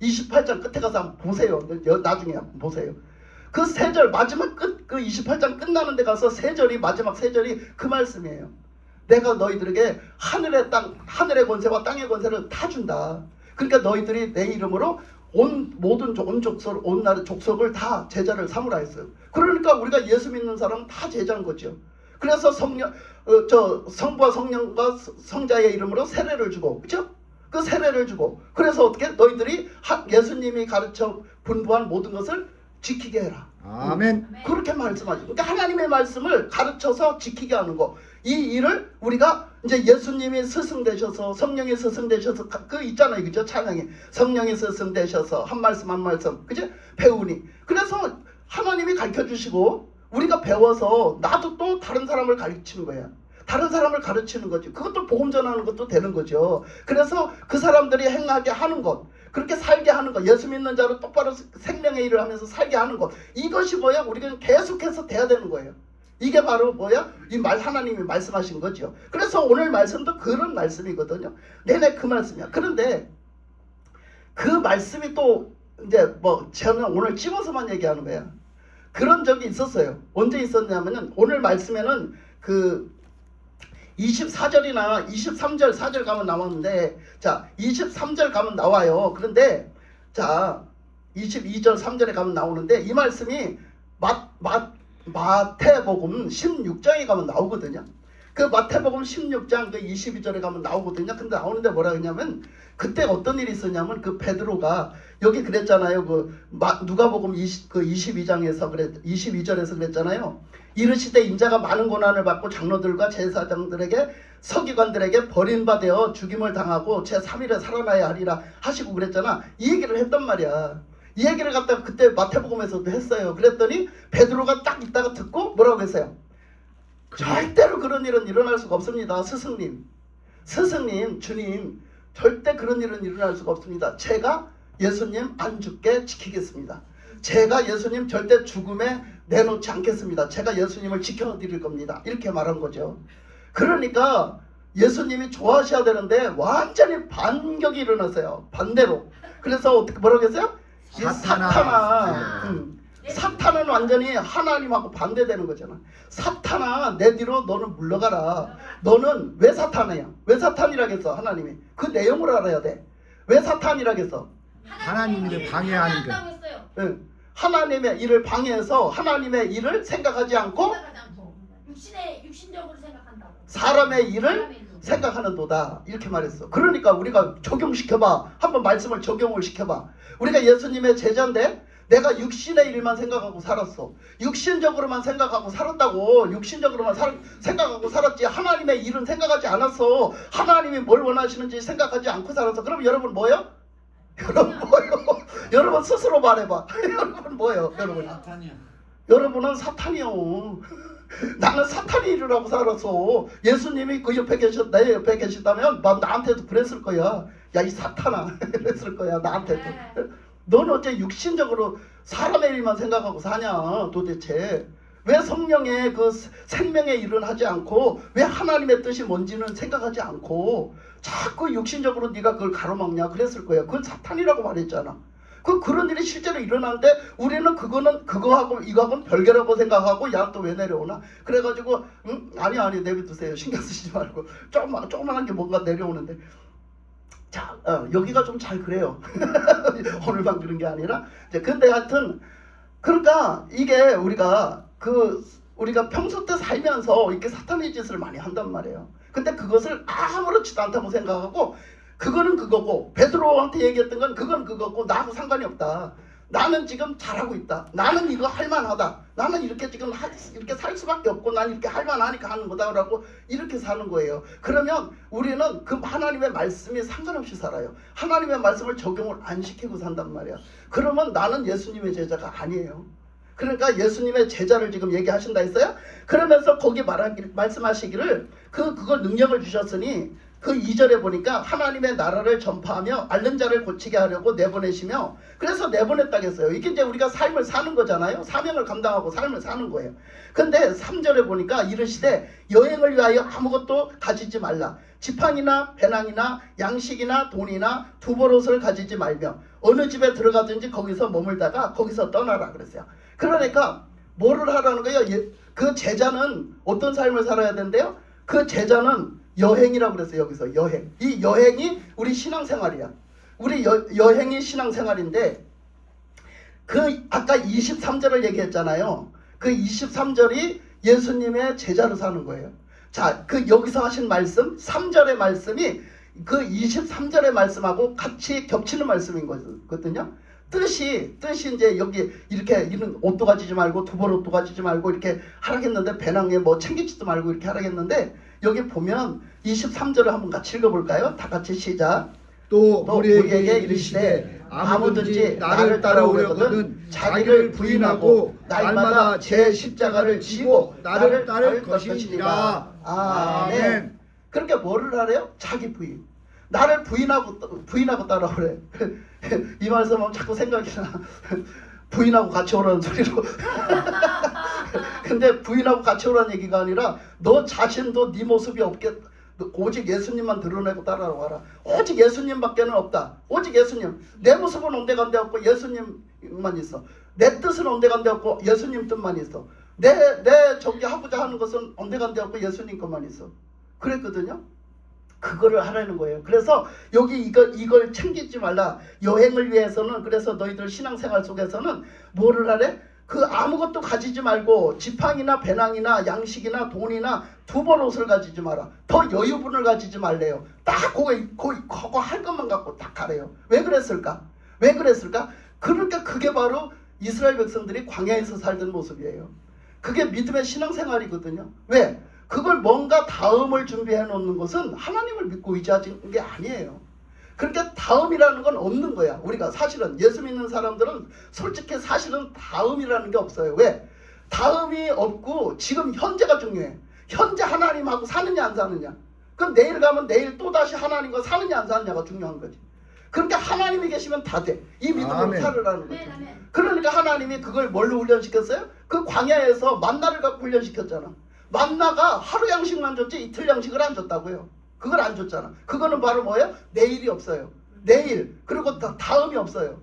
28장 끝에 가서 한번 보세요. 나중에 한번 보세요. 그 세 절 마지막 그 28장 끝나는 데 가서 세 절이 마지막 세 절이 그 말씀이에요. 내가 너희들에게 하늘의 권세와 땅의 권세를 다 준다. 그러니까 너희들이 내 이름으로 모든 족속, 온 나라의 족속을 다 제자를 삼으라 했어요. 그러니까 우리가 예수 믿는 사람은 다 제자인 거죠. 그래서 성부와 성령과 성자의 이름으로 세례를 주고, 그렇죠? 그 세례를 주고, 그래서 어떻게 너희들이 예수님이 가르쳐 분부한 모든 것을 지키게 해라. 아멘. 그렇게 말씀하죠. 그러니까 하나님의 말씀을 가르쳐서 지키게 하는 거, 이 일을 우리가 이제 예수님이 스승 되셔서 성령이 스승 되셔서 그 있잖아요, 그죠? 찬양이 성령이 스승 되셔서 한 말씀 한 말씀, 그죠? 배우니. 그래서 하나님이 가르쳐 주시고 우리가 배워서 나도 또 다른 사람을 가르치는 거야. 다른 사람을 가르치는 거지. 그것도 복음 전하는 것도 되는 거죠. 그래서 그 사람들이 행하게 하는 것, 그렇게 살게 하는 것, 예수 믿는 자로 똑바로 생명의 일을 하면서 살게 하는 것, 이것이 뭐야? 우리가 계속해서 돼야 되는 거예요. 이게 바로 뭐야? 이 말 하나님이 말씀하신 거죠. 그래서 오늘 말씀도 그런 말씀이거든요. 내내 그 말씀이야. 그런데 그 말씀이 또 이제 뭐 저는 오늘 집어서만 얘기하는 거야. 그런 적이 있었어요. 언제 있었냐면은 오늘 말씀에는 그 24절이나 23절 4절 가면 나왔는데, 자 23절 가면 나와요. 그런데 자 22절 3절에 가면 나오는데 이 말씀이 마태복음 16장에 가면 나오거든요. 그 마태복음 16장 그 22절에 가면 나오거든요. 근데 나오는데 뭐라 그러냐면 그때 어떤 일이 있었냐면 그 베드로가 여기 그랬잖아요. 누가복음 22장에서 22절에서 그랬잖아요. 이르시되 인자가 많은 고난을 받고 장로들과 제사장들에게 서기관들에게 버림받아 죽임을 당하고 제3일에 살아나야 하리라 하시고 그랬잖아. 이 얘기를 했단 말이야. 이 얘기를 갖다가 그때 마태복음에서도 했어요. 그랬더니 베드로가 딱 있다가 듣고 뭐라고 했어요? 절대로 그런 일은 일어날 수가 없습니다. 스승님, 주님, 절대 그런 일은 일어날 수가 없습니다. 제가 예수님 안 죽게 지키겠습니다. 제가 예수님 절대 죽음에 내놓지 않겠습니다. 제가 예수님을 지켜드릴 겁니다. 이렇게 말한 거죠. 그러니까 예수님이 좋아하셔야 되는데 완전히 반격이 일어났어요. 반대로. 그래서 어떻게 뭐라고 했어요? 사탄은 완전히 하나님하고 반대되는 거잖아. 사탄아, 내 뒤로 너는 물러가라. 너는 왜 사탄이야? 왜 사탄이라겠어? 하나님이 그 내용을 알아야 돼. 왜 사탄이라겠어? 하나님의 일을 방해하는 거. 응. 하나님의 일을 방해해서 하나님의 일을 생각하지 않고 육신적으로 생각한다고. 사람의 일을 생각하는도다. 이렇게 말했어. 그러니까 우리가 적용시켜봐. 한번 말씀을 적용을 시켜봐. 우리가 예수님의 제자인데 내가 육신의 일만 생각하고 살았어. 육신적으로만 생각하고 살았다고. 육신적으로만 생각하고 살았지. 하나님의 일은 생각하지 않았어. 하나님이 뭘 원하시는지 생각하지 않고 살았어. 그럼 여러분 뭐예요? 여러분 뭐예요? 여러분 스스로 말해봐. 여러분 뭐예요? 여러분 사탄이야. 여러분은 사탄이요. 나는 사탄의 일을 하고 살았어. 예수님이 그 옆에 내 옆에 계시다면 나한테도 그랬을 거야. 야, 이 사탄아. 그랬을 거야. 나한테도. 넌 어째 육신적으로 사람의 일만 생각하고 사냐 도대체. 왜 성령의 그 생명의 일은 하지 않고 왜 하나님의 뜻이 뭔지는 생각하지 않고 자꾸 육신적으로 네가 그걸 가로막냐 그랬을 거야. 그건 사탄이라고 말했잖아. 그런 일이 실제로 일어나는데 우리는 그거하고 이거하고는 별개라고 생각하고 야 또 왜 내려오나 그래가지고 아니 내비두세요. 신경 쓰시지 말고 조그만한 게 뭔가 내려오는데 자 여기가 좀 잘 그래요. 오늘만 그런 게 아니라 근데 하여튼 그러니까 이게 우리가 평소 때 살면서 이렇게 사탄의 짓을 많이 한단 말이에요. 근데 그것을 아무렇지도 않다고 생각하고 그거는 그거고 베드로한테 얘기했던 건 그건 그거고 나하고 상관이 없다. 나는 지금 잘하고 있다. 나는 이거 할만하다. 나는 이렇게 지금 이렇게 살 수밖에 없고 난 이렇게 할만하니까 하는 거다라고 이렇게 사는 거예요. 그러면 우리는 그 하나님의 말씀이 상관없이 살아요. 하나님의 말씀을 적용을 안 시키고 산단 말이야. 그러면 나는 예수님의 제자가 아니에요. 그러니까 예수님의 제자를 지금 얘기하신다 했어요. 그러면서 거기 말씀하시기를 그걸 능력을 주셨으니 그 2절에 보니까 하나님의 나라를 전파하며 앓는 자를 고치게 하려고 내보내시며 그래서 내보냈다겠어요. 이게 이제 우리가 삶을 사는 거잖아요. 사명을 감당하고 삶을 사는 거예요. 근데 3절에 보니까 이르시되 여행을 위하여 아무것도 가지지 말라. 지팡이나 배낭이나 양식이나 돈이나 두보롯을 가지지 말며 어느 집에 들어가든지 거기서 머물다가 거기서 떠나라 그랬어요. 그러니까 뭐를 하라는 거예요? 그 제자는 어떤 삶을 살아야 된대요? 그 제자는 여행이라고 그랬어요. 여기서 여행. 이 여행이 우리 신앙생활이야. 우리 여행이 신앙생활인데 아까 23절을 얘기했잖아요. 그 23절이 예수님의 제자로 사는 거예요. 자, 여기서 하신 말씀 3절의 말씀이 그 23절의 말씀하고 같이 겹치는 말씀인 거거든요. 뜻이 이제 여기 이렇게 이런 옷도 가지지 말고 두벌 옷도 가지지 말고 이렇게 하라겠는데 배낭에 뭐 챙기지도 말고 이렇게 하라겠는데 여기 보면 23절을 한번 같이 읽어볼까요? 다 같이 시작. 또 또 우리에게 이르시되 아무든지 나를 따라오려거든 자기를 부인하고 날마다 제 십자가를 지고 나를 따를 것이니라. 아멘. 그러니까 뭐를 하래요? 자기 부인. 나를 부인하고 따라오래. 이 말씀은 자꾸 생각이 나. 부인하고 같이 오라는 소리로. 근데 부인하고 같이 오라는 얘기가 아니라 너 자신도 네 모습이 없게 오직 예수님만 드러내고 따라와라. 오직 예수님밖에는 없다. 오직 예수님. 내 모습은 온데간데 없고 예수님만 있어. 내 뜻은 온데간데 없고 예수님 뜻만 있어. 내 저기 하고자 하는 것은 온데간데 없고 예수님 것만 있어. 그랬거든요. 그거를 하라는 거예요. 그래서 여기 이걸 챙기지 말라. 여행을 위해서는 그래서 너희들 신앙생활 속에서는 뭐를 하래? 그 아무것도 가지지 말고 지팡이나 배낭이나 양식이나 돈이나 두벌 옷을 가지지 마라. 더 여유분을 가지지 말래요. 딱 그거 할 것만 갖고 딱 가래요. 왜 그랬을까? 왜 그랬을까? 그러니까 그게 바로 이스라엘 백성들이 광야에서 살던 모습이에요. 그게 믿음의 신앙생활이거든요. 왜? 그걸 뭔가 다음을 준비해 놓는 것은 하나님을 믿고 의지하는 게 아니에요. 그러니까 다음이라는 건 없는 거야. 우리가 사실은 예수 믿는 사람들은 솔직히 사실은 다음이라는 게 없어요. 왜? 다음이 없고 지금 현재가 중요해. 현재 하나님하고 사느냐 안 사느냐. 그럼 내일 가면 내일 또다시 하나님과 사느냐 안 사느냐가 중요한 거지. 그러니까 하나님이 계시면 다 돼. 이 믿음으로 살으라는 거죠. 그러니까 하나님이 그걸 뭘로 훈련시켰어요? 그 광야에서 만나를 갖고 훈련시켰잖아. 만나가 하루 양식만 줬지 이틀 양식을 안 줬다고요. 그걸 안 줬잖아. 그거는 바로 뭐예요? 내일이 없어요. 내일. 그리고 다음이 없어요.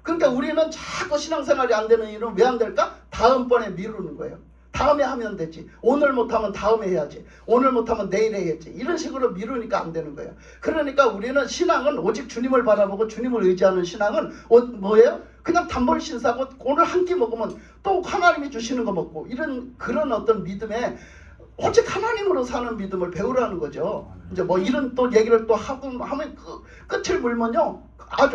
그러니까 우리는 자꾸 신앙생활이 안 되는 이유는 왜 안 될까? 다음번에 미루는 거예요. 다음에 하면 되지. 오늘 못하면 다음에 해야지. 오늘 못하면 내일 해야지. 이런 식으로 미루니까 안 되는 거예요. 그러니까 우리는 신앙은 오직 주님을 바라보고 주님을 의지하는 신앙은 뭐예요? 그냥 단벌 신사고 오늘 한 끼 먹으면 또 하나님이 주시는 거 먹고 이런 그런 어떤 믿음에 오직 하나님으로 사는 믿음을 배우라는 거죠. 이제 뭐 이런 또 얘기를 또 하고 하면 끝을 물면요.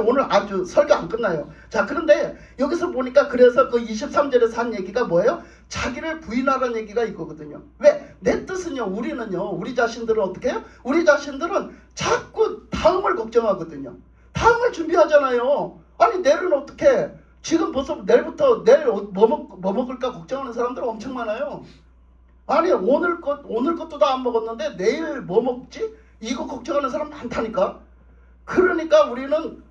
오늘 아주 설교 안 끝나요. 자, 그런데 여기서 보니까 그래서 그 23절에서 한 얘기가 뭐예요? 자기를 부인하라는 얘기가 있거든요. 왜? 내 뜻은요. 우리 자신들은 어떻게 해요? 우리 자신들은 자꾸 다음을 걱정하거든요. 다음을 준비하잖아요. 아니 내일은 어떻게? 지금 벌써 내일부터 내일 뭐 먹을까 걱정하는 사람들 엄청 많아요. 아니 오늘 것도 다 안 먹었는데 내일 뭐 먹지? 이거 걱정하는 사람 많다니까. 그러니까 우리는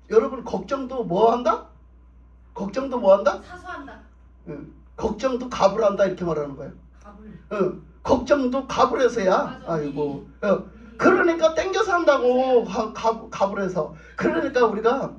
여러분 걱정도 뭐 한다? 걱정도 뭐 한다? 사소한다. 응. 걱정도 갑을 한다 이렇게 말하는 거예요. 갑을. 응. 걱정도 갑을 해서야. 아이고. 그러니까 땡겨서 한다고 갑을 해서. 그러니까 우리가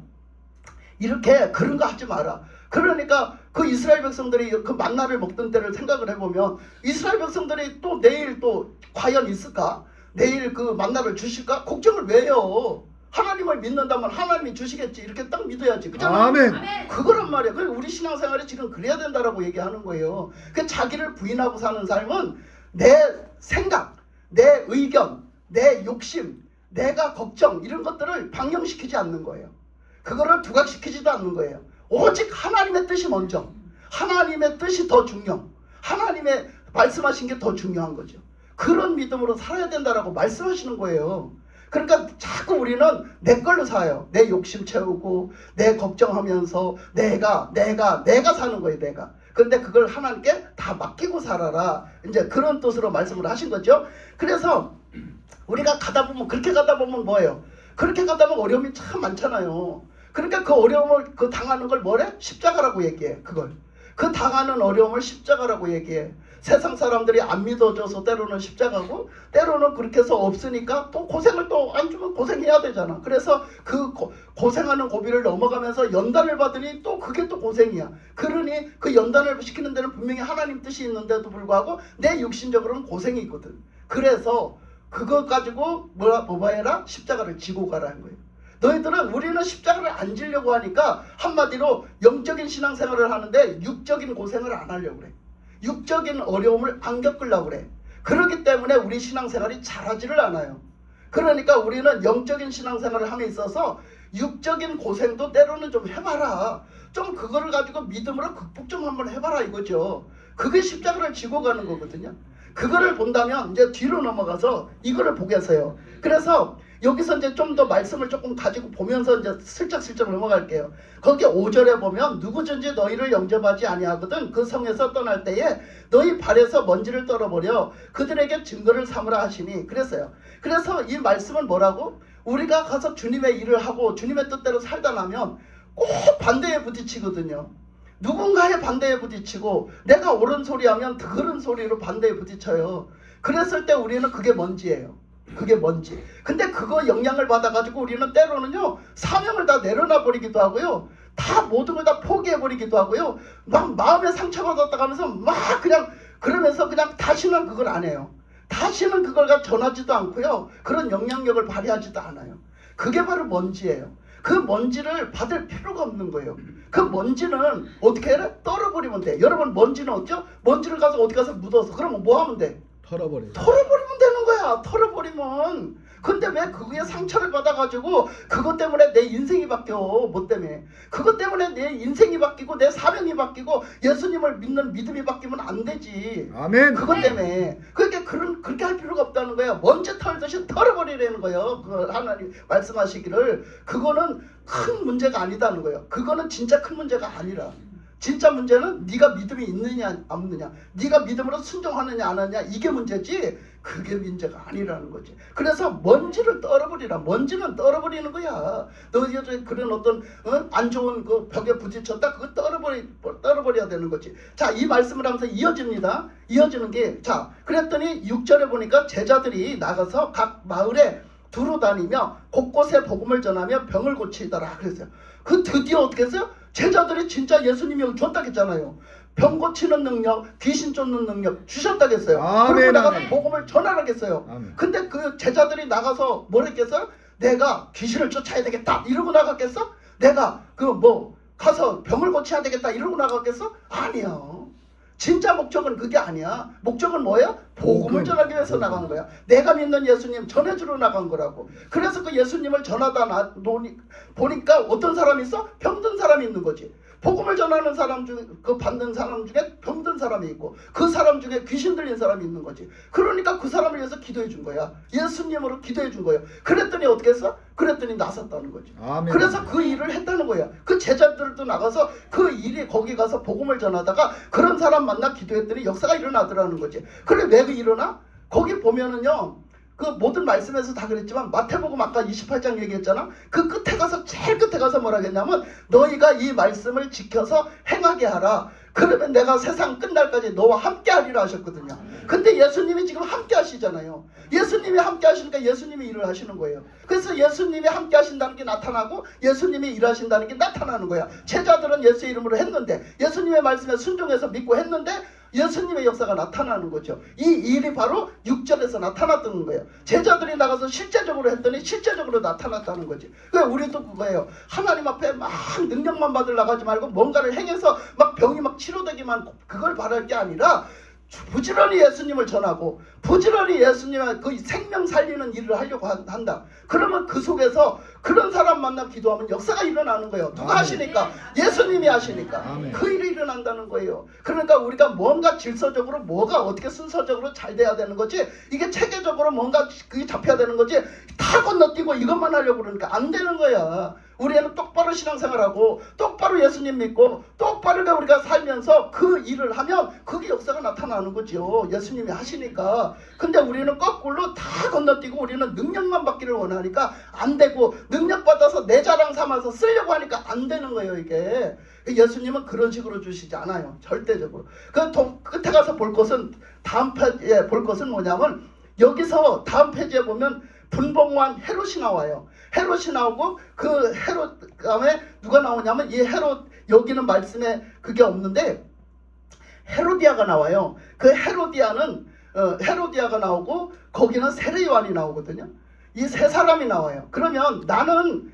이렇게 그런 거 하지 마라. 그러니까 그 이스라엘 백성들이 그 만나를 먹던 때를 생각을 해보면 이스라엘 백성들이 또 내일 또 과연 있을까? 내일 그 만나를 주실까? 걱정을 왜 해요? 하나님을 믿는다면 하나님이 주시겠지. 이렇게 딱 믿어야지. 그잖아. 아멘. 그거란 말이야. 우리 신앙생활이 지금 그래야 된다라고 얘기하는 거예요. 그 자기를 부인하고 사는 삶은 내 생각, 내 의견, 내 욕심, 내가 걱정 이런 것들을 방영시키지 않는 거예요. 그거를 두각시키지도 않는 거예요. 오직 하나님의 뜻이 먼저. 하나님의 뜻이 더 중요. 하나님의 말씀하신 게 더 중요한 거죠. 그런 믿음으로 살아야 된다라고 말씀하시는 거예요. 그러니까 자꾸 우리는 내 걸로 사요. 내 욕심 채우고 내 걱정하면서 내가 사는 거예요. 내가. 그런데 그걸 하나님께 다 맡기고 살아라. 이제 그런 뜻으로 말씀을 하신 거죠. 그래서 우리가 그렇게 가다 보면 뭐예요? 그렇게 가다 보면 어려움이 참 많잖아요. 그러니까 그 어려움을 당하는 걸 뭐래? 십자가라고 얘기해. 그걸. 그 당하는 어려움을 십자가라고 얘기해. 세상 사람들이 안 믿어줘서 때로는 십자가고 때로는 그렇게 해서 없으니까 또 고생을 또 안 주면 고생해야 되잖아. 그래서 그 고생하는 고비를 넘어가면서 연단을 받으니 또 그게 또 고생이야. 그러니 그 연단을 시키는 데는 분명히 하나님 뜻이 있는데도 불구하고 내 육신적으로는 고생이 있거든. 그래서 그거 가지고 뭐 해라? 십자가를 지고 가라는 거예요. 너희들은 우리는 십자가를 안 지려고 하니까 한마디로 영적인 신앙생활을 하는데 육적인 고생을 안 하려고 그래. 육적인 어려움을 안 겪으려고 그래. 그렇기 때문에 우리 신앙생활이 잘하지를 않아요. 그러니까 우리는 영적인 신앙생활을 함에 있어서 육적인 고생도 때로는 좀 해봐라. 좀 그거를 가지고 믿음으로 극복 좀 한번 해봐라 이거죠. 그게 십자가를 지고 가는 거거든요. 그거를 본다면 이제 뒤로 넘어가서 이거를 보겠어요. 그래서 여기서 이제 좀 더 말씀을 조금 가지고 보면서 이제 슬쩍슬쩍 넘어갈게요. 거기 5절에 보면 누구든지 너희를 영접하지 아니하거든 그 성에서 떠날 때에 너희 발에서 먼지를 떨어버려 그들에게 증거를 삼으라 하시니 그랬어요. 그래서 이 말씀은 뭐라고? 우리가 가서 주님의 일을 하고 주님의 뜻대로 살다 나면 꼭 반대에 부딪히거든요. 누군가의 반대에 부딪히고 내가 옳은 소리하면 그런 소리로 반대에 부딪혀요. 그랬을 때 우리는 그게 먼지예요. 그게 뭔지. 근데 그거 영향을 받아가지고 우리는 때로는요 사명을 다 내려놔 버리기도 하고요, 다 모든 걸 다 포기해 버리기도 하고요, 막 마음에 상처받았다 하면서 막 그냥 그러면서 그냥 다시는 그걸 안 해요. 다시는 그걸 전하지도 않고요, 그런 영향력을 발휘하지도 않아요. 그게 바로 먼지예요. 그 먼지를 받을 필요가 없는 거예요. 그 먼지는 어떻게 해라? 떨어버리면 돼. 여러분 먼지는 어쩌? 먼지를 가서 어디 가서 묻어서 그러면 뭐 하면 돼? 털어버려. 털어버리면 되는 거야. 털어버리면. 근데 왜 그게 상처를 받아가지고 그것 때문에 내 인생이 바뀌어? 뭐 때문에? 그것 때문에 내 인생이 바뀌고 내 사명이 바뀌고 예수님을 믿는 믿음이 바뀌면 안 되지. 아멘. 그것 때문에. 그러니까 그렇게 할 필요가 없다는 거야. 먼지 털듯이 털어버리라는 거예요. 그 하나님 말씀하시기를. 그거는 큰 문제가 아니다는 거예요. 그거는 진짜 큰 문제가 아니라. 진짜 문제는 네가 믿음이 있느냐 없느냐, 네가 믿음으로 순종하느냐 안 하느냐, 이게 문제지 그게 문제가 아니라는 거지. 그래서 먼지를 떨어버리라. 먼지는 떨어버리는 거야. 너희들 그런 어떤 안 좋은 그 벽에 부딪혔다, 그거 떨어버려야 되는 거지. 자, 이 말씀을 하면서 이어집니다. 이어지는 게, 자, 그랬더니 6절에 보니까 제자들이 나가서 각 마을에 두루 다니며 곳곳에 복음을 전하며 병을 고치더라 그랬어요. 그 드디어 어떻게 했어요? 제자들이 진짜 예수님이 줬다겠잖아요. 병 고치는 능력, 귀신 쫓는 능력 주셨다겠어요. 그리고 나가서 복음을 전하라겠어요. 아멘. 근데 그 제자들이 나가서 뭘 했겠어요? 내가 귀신을 쫓아야 되겠다 이러고 나갔겠어? 내가 가서 병을 고쳐야 되겠다 이러고 나갔겠어? 아니야. 진짜 목적은 그게 아니야. 목적은 뭐예요? 복음을 전하기 위해서 나간 거야. 내가 믿는 예수님 전해주러 나간 거라고. 그래서 그 예수님을 전하다 보니까 어떤 사람이 있어? 병든 사람이 있는 거지. 복음을 전하는 사람 중에, 그 받는 사람 중에 병든 사람이 있고, 그 사람 중에 귀신 들린 사람이 있는 거지. 그러니까 그 사람을 위해서 기도해 준 거야. 예수님으로 기도해 준 거야. 그랬더니 어떻게 했어? 그랬더니 나섰다는 거지. 아멘. 그래서 그 일을 했다는 거야. 그 제자들도 나가서 그 일이 거기 가서 복음을 전하다가 그런 사람 만나 기도했더니 역사가 일어나더라는 거지. 그래 왜 그 일어나? 거기 보면은요, 그 모든 말씀에서 다 그랬지만 마태복음 아까 28장 얘기했잖아. 그 끝에 가서 제일 끝에 가서 뭐라 했냐면 너희가 이 말씀을 지켜서 행하게 하라. 그러면 내가 세상 끝날까지 너와 함께 하리라 하셨거든요. 근데 예수님이 지금 함께 하시잖아요. 예수님이 함께 하시니까 예수님이 일을 하시는 거예요. 그래서 예수님이 함께 하신다는 게 나타나고 예수님이 일하신다는 게 나타나는 거야. 제자들은 예수 이름으로 했는데, 예수님의 말씀에 순종해서 믿고 했는데 예수님의 역사가 나타나는 거죠. 이 일이 바로 6절에서 나타났던 거예요. 제자들이 나가서 실제적으로 했더니 실제적으로 나타났다는 거지. 우리도 그거예요. 하나님 앞에 막 능력만 받으려고 하지 말고 뭔가를 행해서 막 병이 막 치료되기만 그걸 바랄 게 아니라 부지런히 예수님을 전하고 부지런히 예수님의 그 생명 살리는 일을 하려고 한다. 그러면 그 속에서 그런 사람 만나 기도하면 역사가 일어나는 거예요. 누가 아멘. 하시니까? 예수님이 하시니까. 아멘. 그 일이 일어난다는 거예요. 그러니까 우리가 뭔가 질서적으로 뭐가 어떻게 순서적으로 잘 돼야 되는 거지, 이게 체계적으로 뭔가 그게 잡혀야 되는 거지, 다 건너뛰고 이것만 하려고 그러니까 안 되는 거야. 우리는 똑바로 신앙생활하고 똑바로 예수님 믿고 똑바르게 우리가 살면서 그 일을 하면 그게 역사가 나타나는 거죠. 예수님이 하시니까. 근데 우리는 거꾸로 다 건너뛰고 우리는 능력만 받기를 원하니까 안 되고, 능력 받아서 내 자랑 삼아서 쓰려고 하니까 안 되는 거예요. 이게 예수님은 그런 식으로 주시지 않아요. 절대적으로. 그 끝에 가서 볼 것은, 다음 페이지에 볼 것은 뭐냐면, 여기서 다음 페이지에 보면 분봉왕 헤롯이 나와요. 헤롯이 나오고 그 헤롯 다음에 누가 나오냐면, 이 헤롯, 여기는 말씀에 그게 없는데 헤로디아가 나와요. 그 헤로디아는 헤로디아가 나오고 거기는 세례 요한이 나오거든요. 이 세 사람이 나와요. 그러면 나는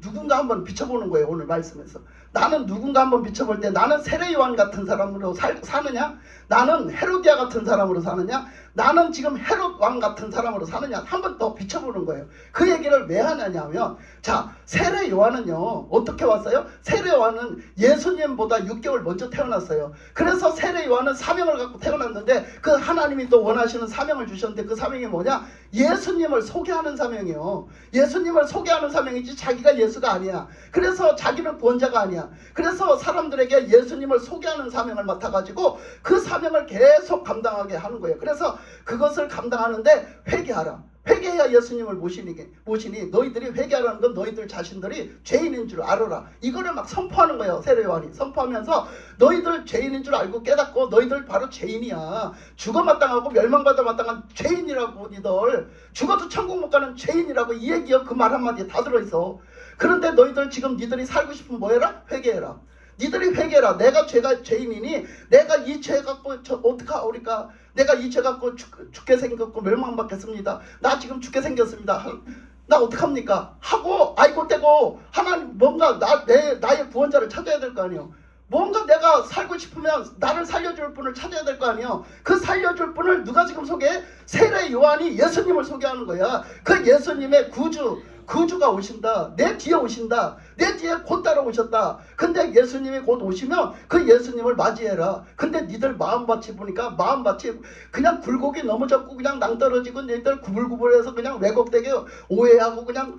누군가 한번 비춰보는 거예요. 오늘 말씀에서 나는 누군가 한번 비춰볼 때 나는 세례 요한 같은 사람으로 사느냐? 나는 헤로디아 같은 사람으로 사느냐? 나는 지금 헤롯 왕 같은 사람으로 사느냐? 한 번 더 비춰보는 거예요. 그 얘기를 왜 하냐면, 자, 세례 요한은요, 어떻게 왔어요? 세례 요한은 예수님보다 6개월 먼저 태어났어요. 그래서 세례 요한은 사명을 갖고 태어났는데, 그 하나님이 또 원하시는 사명을 주셨는데, 그 사명이 뭐냐? 예수님을 소개하는 사명이에요. 예수님을 소개하는 사명이지 자기가 예수가 아니야. 그래서 자기는 구원자가 아니야. 그래서 사람들에게 예수님을 소개하는 사명을 맡아가지고 그 사명을 계속 감당하게 하는 거예요. 그래서 그것을 감당하는데 회개하라. 회개해야 예수님을 모시니 너희들이 회개하라는 건 너희들 자신들이 죄인인 줄 알아라. 이거를 막 선포하는 거예요. 세례 요한이 선포하면서 너희들 죄인인 줄 알고 깨닫고 너희들 바로 죄인이야. 죽어 마땅하고 멸망받아 마땅한 죄인이라고. 니들 죽어도 천국 못 가는 죄인이라고. 이 얘기요. 그 말 한마디에 다 들어있어. 그런데 너희들 지금 니들이 살고 싶으면 뭐 해라? 회개해라. 니들이 회개해라. 내가 죄인이니 내가 이 죄 갖고 어떡하오리까? 내가 이 죄 갖고 죽게 생겼고 멸망받겠습니다. 나 지금 죽게 생겼습니다. 나 어떡합니까? 하고 아이고 떼고 하나님 뭔가 나의 구원자를 찾아야 될 거 아니에요. 뭔가 내가 살고 싶으면 나를 살려줄 분을 찾아야 될 거 아니에요. 그 살려줄 분을 누가 지금 소개해? 세례 요한이 예수님을 소개하는 거야. 그 예수님의 구주가 오신다. 내 뒤에 오신다. 내 뒤에 곧 따라오셨다. 근데 예수님이 곧 오시면 그 예수님을 맞이해라. 근데 니들 마음밭이 보니까 마음밭이 그냥 굴곡이 넘어졌고 그냥 낭떠러지고 니들 구불구불해서 그냥 왜곡되게 오해하고 그냥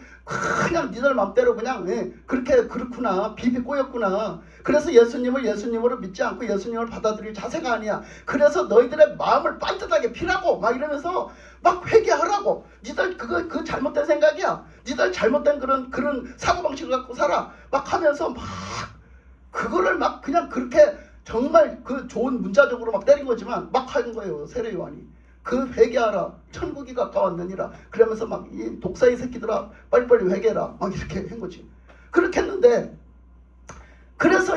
니들 맘대로 그냥 그렇구나. 비비 꼬였구나. 그래서 예수님을 예수님으로 믿지 않고 예수님을 받아들일 자세가 아니야. 그래서 너희들의 마음을 반듯하게 피라고 막 이러면서 막 회개하라고. 니들 그거 잘못된 생각이야. 니들 잘못된 그런 사고방식을 갖고 살아. 막 하면서 막 그거를 막 그냥 그렇게 정말 그 좋은 문자적으로 막 때린 거지만 막 하는 거예요. 세례 요한이. 그 회개하라. 천국이 가까웠느니라. 그러면서 막 이 독사의 새끼들아 빨리빨리 회개해라. 막 이렇게 한 거지. 그렇게 했는데 그래서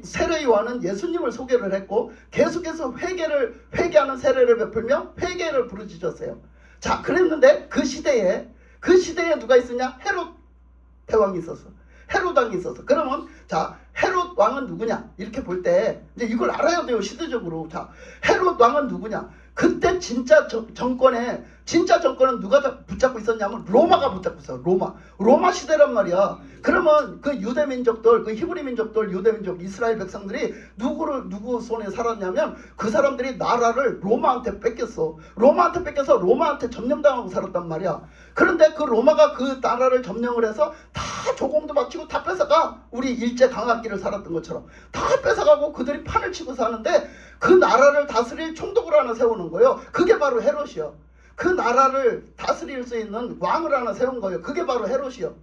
세례 요한은 예수님을 소개를 했고 계속해서 회개하는 세례를 베풀며 회개를 부르짖었어요. 자, 그랬는데 그 시대에 누가 있었냐? 헤롯 대왕이 있었어. 헤롯 왕이 있었어. 그러면 자, 헤롯 왕은 누구냐? 이렇게 볼 때 이제 이걸 알아야 돼요. 시대적으로. 자, 헤롯 왕은 누구냐? 그때 진짜 정권은 누가 붙잡고 있었냐면 로마가 붙잡고 있어. 로마 시대란 말이야. 그러면 그 유대 민족들, 그 히브리 민족들, 유대 민족, 이스라엘 백성들이 누구 손에 살았냐면 그 사람들이 나라를 로마한테 뺏겼어. 로마한테 뺏겨서 로마한테 점령당하고 살았단 말이야. 그런데 그 로마가 그 나라를 점령을 해서 다 조공도 바치고 다 뺏어가. 우리 일제 강압기를 살았던 것처럼 다 뺏어가고 그들이 판을 치고 사는데 그 나라를 다스릴 총독을 하나 세우는 거예요. 그게 바로 헤롯이요. 그 나라를 다스릴 수 있는 왕을 하나 세운 거예요. 그게 바로 헤롯이요.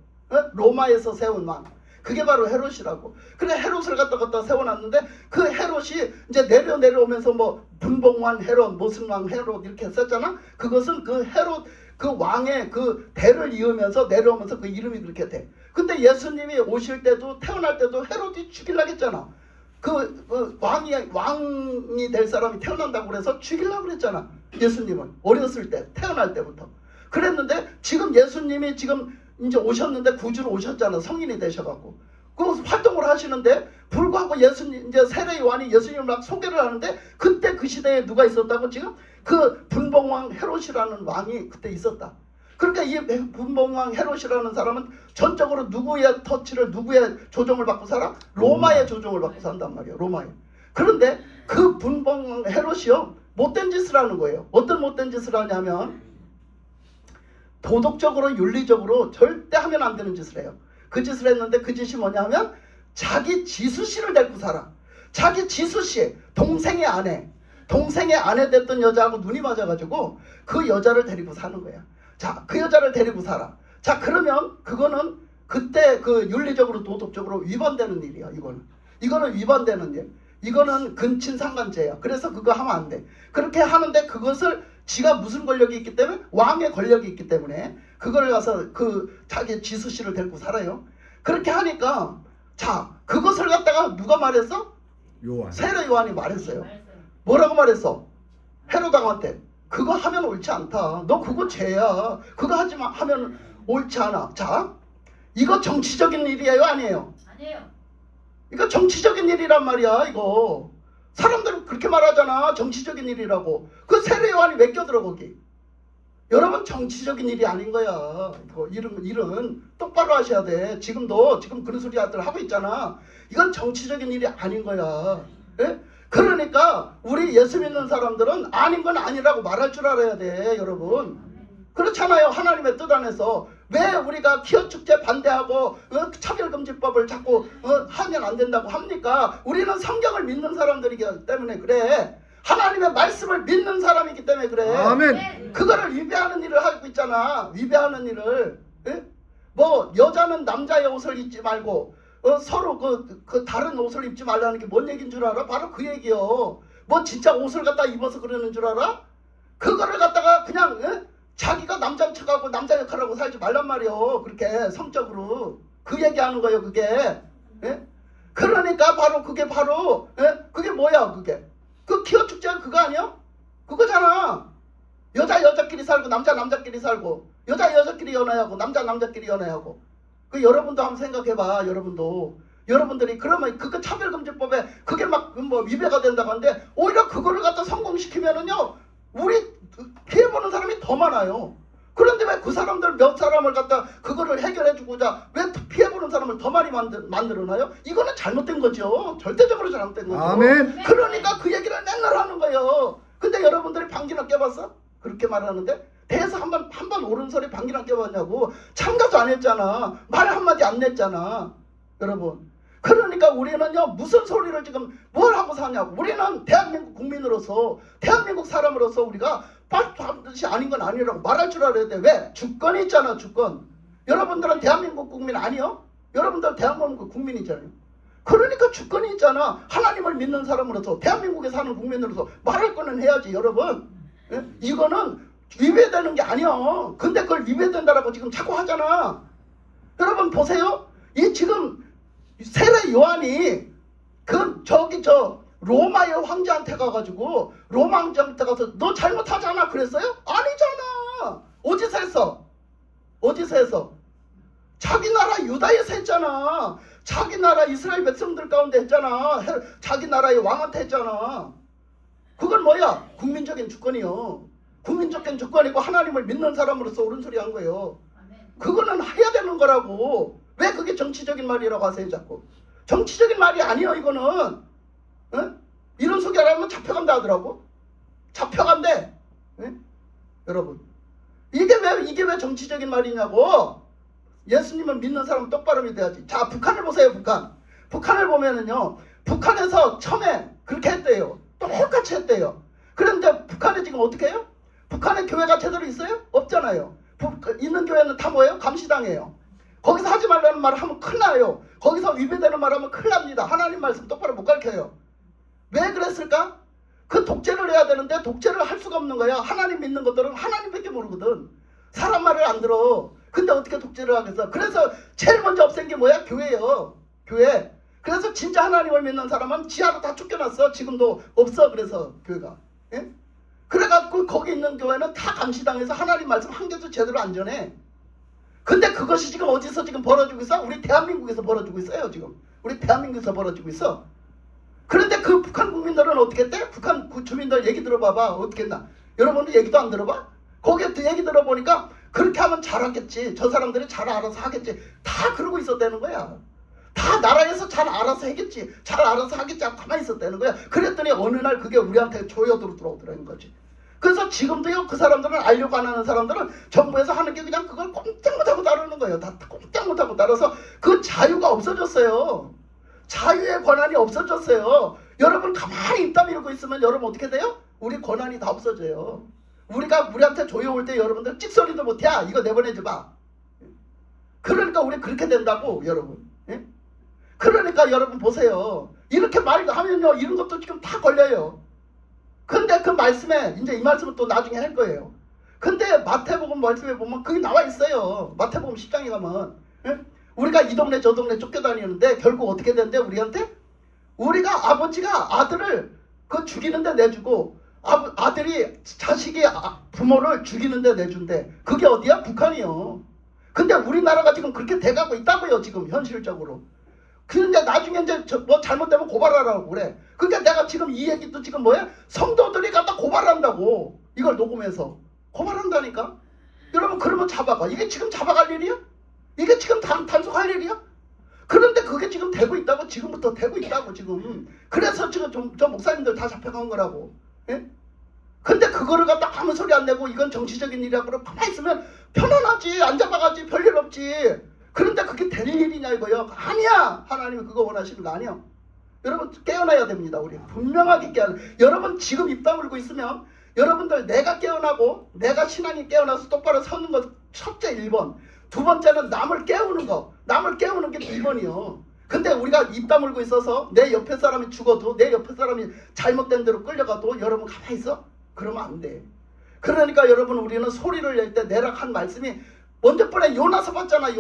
로마에서 세운 왕. 그게 바로 헤롯이라고. 그래 헤롯을 갖다 세워놨는데 그 헤롯이 이제 내려오면서 뭐 분봉왕 헤롯, 무슨 왕 헤롯 이렇게 썼잖아. 그것은 그 헤롯 그 왕의 그 대를 이으면서 내려오면서 그 이름이 그렇게 돼. 근데 예수님이 오실 때도 태어날 때도 헤롯이 죽이려고 했잖아. 왕이 될 사람이 태어난다고 그래서 죽이려고 그랬잖아. 예수님은 어렸을 때 태어날 때부터 그랬는데 지금 예수님이 지금 이제 오셨는데 구주로 오셨잖아. 성인이 되셔갖고 그 활동을 하시는데 불구하고 예수님 이제 세례 요한이 예수님을 막 소개를 하는데 그때 그 시대에 누가 있었다고? 지금 그 분봉왕 헤롯이라는 왕이 그때 있었다. 그러니까 이 분봉왕 헤롯이라는 사람은 전적으로 누구의 터치를 누구의 조종을 받고 살아? 로마의 조종을 받고 산단 말이에요. 로마에. 그런데 그 분봉왕 헤롯이요 못된 짓을 하는 거예요. 어떤 못된 짓을 하냐면 도덕적으로 윤리적으로 절대 하면 안 되는 짓을 해요. 그 짓을 했는데 그 짓이 뭐냐면 자기 지수씨를 데리고 살아. 자기 지수씨 동생의 아내 됐던 여자하고 눈이 맞아가지고 그 여자를 데리고 사는 거야. 자, 그 여자를 데리고 살아. 자, 그러면 그거는 그때 그 윤리적으로 도덕적으로 위반되는 일이야. 이거는 위반되는 일. 이거는 근친상간죄야. 그래서 그거 하면 안 돼. 그렇게 하는데 그것을 지가 무슨 권력이 있기 때문에 왕의 권력이 있기 때문에 그걸 가서 그 자기 지수씨를 데리고 살아요. 그렇게 하니까 자, 그것을 갖다가 누가 말했어? 세례 요한이 말했어요. 뭐라고 말했어? 헤롯 왕한테 그거 하면 옳지 않다. 너 그거 죄야. 그거 하면 옳지 않아. 자, 이거 정치적인 일이에요, 아니에요? 아니에요. 이거 정치적인 일이란 말이야. 이거 사람들은 그렇게 말하잖아. 정치적인 일이라고. 그 세례 요한이 왜 껴들어 거기? 여러분 정치적인 일이 아닌 거야. 이거 일은 똑바로 하셔야 돼. 지금 그런 소리들 하고 있잖아. 이건 정치적인 일이 아닌 거야. 예? 그러니까 우리 예수 믿는 사람들은 아닌 건 아니라고 말할 줄 알아야 돼, 여러분. 그렇잖아요. 하나님의 뜻 안에서 왜 우리가 기업 축제 반대하고 차별금지법을 자꾸 하면 안 된다고 합니까? 우리는 성경을 믿는 사람들이기 때문에 그래. 하나님의 말씀을 믿는 사람이기 때문에 그래. 아멘. 그거를 위배하는 일을 하고 있잖아. 위배하는 일을. 예? 뭐 여자는 남자의 옷을 입지 말고 서로 그 다른 옷을 입지 말라는 게 뭔 얘기인 줄 알아? 바로 그 얘기요. 뭐 진짜 옷을 갖다 입어서 그러는 줄 알아? 그거를 갖다가 그냥 자기가 남자인 척하고 남자 역할하고 살지 말란 말이요. 그렇게 성적으로 그 얘기하는 거예요. 그게. 예? 그러니까 바로 그게 그게 뭐야 그게? 그 기업 축제가 그거 아니야? 그거잖아. 여자끼리 살고 남자끼리 살고 여자끼리 연애하고 남자끼리 연애하고. 그 여러분도 한번 생각해봐. 여러분들이 그러면 그거 차별금지법에 그게 막 뭐 위배가 된다고 하는데 오히려 그거를 갖다 성공시키면은요 우리 피해보는 사람이 더 많아요. 그런데 왜 그 사람들 몇 사람을 갖다 그거를 해결해주고자 왜 피해보는 사람을 더 많이 만들어놔요? 이거는 잘못된 거죠. 절대적으로 잘못된 거죠. 아멘. 그러니까 그 얘기를 맨날 하는 거예요. 근데 여러분들이 방귀나 껴봤어? 그렇게 말하는데 대해서 한번 옳은 소리 방귀나 껴봤냐고. 참가도 안 했잖아. 말 한마디 안 냈잖아. 여러분. 그러니까 우리는요 무슨 소리를 지금 뭘 하고 사냐고. 우리는 대한민국 국민으로서 대한민국 사람으로서 우리가 반드시 아닌 건 아니라고 말할 줄 알아야 돼. 왜? 주권이 있잖아. 주권. 여러분들은 대한민국 국민 아니요? 여러분들 대한민국 국민이잖아요. 그러니까 주권이 있잖아. 하나님을 믿는 사람으로서 대한민국에 사는 국민으로서 말할 거는 해야지. 여러분. 예? 이거는 위배되는 게 아니야. 근데 그걸 위배된다라고 지금 자꾸 하잖아. 여러분 보세요. 이 지금 세례 요한이 로마의 황제한테 가가지고 로마 황제한테 가서 너 잘못하잖아 그랬어요? 아니잖아. 어디서 했어? 자기 나라 유다에서 했잖아. 자기 나라 이스라엘 백성들 가운데 했잖아. 자기 나라의 왕한테 했잖아. 그건 뭐야? 국민적인 주권이요. 국민적인 주권이고 하나님을 믿는 사람으로서 옳은 소리 한 거예요. 그거는 해야 되는 거라고. 왜 그게 정치적인 말이라고 하세요 자꾸. 정치적인 말이 아니에요 이거는. 이런 소개를 하면 잡혀간다 하더라고. 잡혀간대. 여러분 이게 왜 정치적인 말이냐고. 예수님을 믿는 사람은 똑바로 믿어야지. 자 북한을 보세요. 북한을 보면은요 북한에서 처음에 그렇게 했대요. 똑같이 했대요. 그런데 북한에 지금 어떻게 해요? 북한에 교회가 제대로 있어요? 없잖아요. 있는 교회는 다 뭐예요? 감시당해요. 거기서 하지 말라는 말을 하면 큰일 나요. 거기서 위배되는 말을 하면 큰일 납니다. 하나님 말씀 똑바로 못 가르쳐요. 왜 그랬을까? 그 독재를 해야 되는데 독재를 할 수가 없는 거야. 하나님 믿는 것들은 하나님밖에 모르거든. 사람 말을 안 들어. 근데 어떻게 독재를 하겠어? 그래서 제일 먼저 없앤 게 뭐야? 교회예요. 교회. 그래서 진짜 하나님을 믿는 사람은 지하로 다 쫓겨났어. 지금도 없어. 그래서 교회가. 예? 그래갖고 거기 있는 교회는 다 감시당해서 하나님 말씀 한 개도 제대로 안 전해. 근데 그것이 지금 어디서 지금 벌어지고 있어? 우리 대한민국에서 벌어지고 있어요. 지금 우리 대한민국에서 벌어지고 있어. 그런데 그 북한 국민들은 어떻게 했대? 북한 주민들 얘기 들어봐봐. 어떻게 했나? 여러분들 얘기도 안 들어봐? 거기에 얘기 들어보니까 그렇게 하면 잘하겠지. 저 사람들이 잘 알아서 하겠지. 다 그러고 있었다는 거야. 다 나라에서 잘 알아서 하겠지. 잘 알아서 하겠지 하고 가만히 있었다는 거야. 그랬더니 어느 날 그게 우리한테 조여들어 들어오더라는 거지. 그래서 지금도요 그 사람들은 알려고 안 하는 사람들은 정부에서 하는 게 그냥 그걸 꼼짝 못하고 따르는 거예요. 다 꼼짝 못하고 따라서 그 자유가 없어졌어요. 자유의 권한이 없어졌어요. 여러분 가만히 입 다물고 있으면 여러분 어떻게 돼요? 우리 권한이 다 없어져요. 우리한테 조여올 때 여러분들 찍소리도 못해. 이거 내보내줘봐. 그러니까 우리 그렇게 된다고 여러분. 예? 그러니까 여러분 보세요. 이렇게 말하면요 이런 것도 지금 다 걸려요. 근데 그 말씀에 이제 이 말씀은 또 나중에 할 거예요. 근데 마태복음 말씀에 보면 그게 나와 있어요. 마태복음 10장에 가면. 예? 우리가 이 동네 저 동네 쫓겨다니는데 결국 어떻게 된대 우리한테? 우리가 아버지가 아들을 죽이는데 내주고 아들이 자식이 부모를 죽이는데 내준대. 그게 어디야? 북한이요. 근데 우리나라가 지금 그렇게 돼가고 있다고요. 지금 현실적으로. 그런데 나중에 이제 뭐 잘못되면 고발하라고 그래. 그러니까 내가 지금 이 얘기도 지금 뭐야? 성도들이 갖다 고발한다고. 이걸 녹음해서 고발한다니까. 여러분 그러면 잡아가. 이게 지금 잡아갈 일이야? 이게 지금 단속할 일이야? 그런데 그게 지금 되고 있다고. 지금부터 되고 있다고 지금. 그래서 지금 저 목사님들 다 잡혀간 거라고. 예? 근데 그거를 갖다 아무 소리 안 내고 이건 정치적인 일이라고 그러고 가만히 있으면 편안하지. 안 잡아가지. 별일 없지. 그런데 그게 될 일이냐 이거요? 아니야. 하나님이 그거 원하시는 거 아니야. 여러분 깨어나야 됩니다. 우리 분명하게 깨어나. 여러분 지금 입 다물고 있으면 여러분들 내가 깨어나고 내가 신앙이 깨어나서 똑바로 서는 것 첫째 1번. 두 번째는 남을 깨우는 거. 남을 깨우는 게 2번이요. 근데 우리가 입 다물고 있어서 내 옆에 사람이 죽어도 내 옆에 사람이 잘못된 대로 끌려가도 여러분 가만히 있어? 그러면 안 돼. 그러니까 여러분 우리는 소리를 낼 때 내락한 말씀이 먼저 번에 요나서 봤잖아.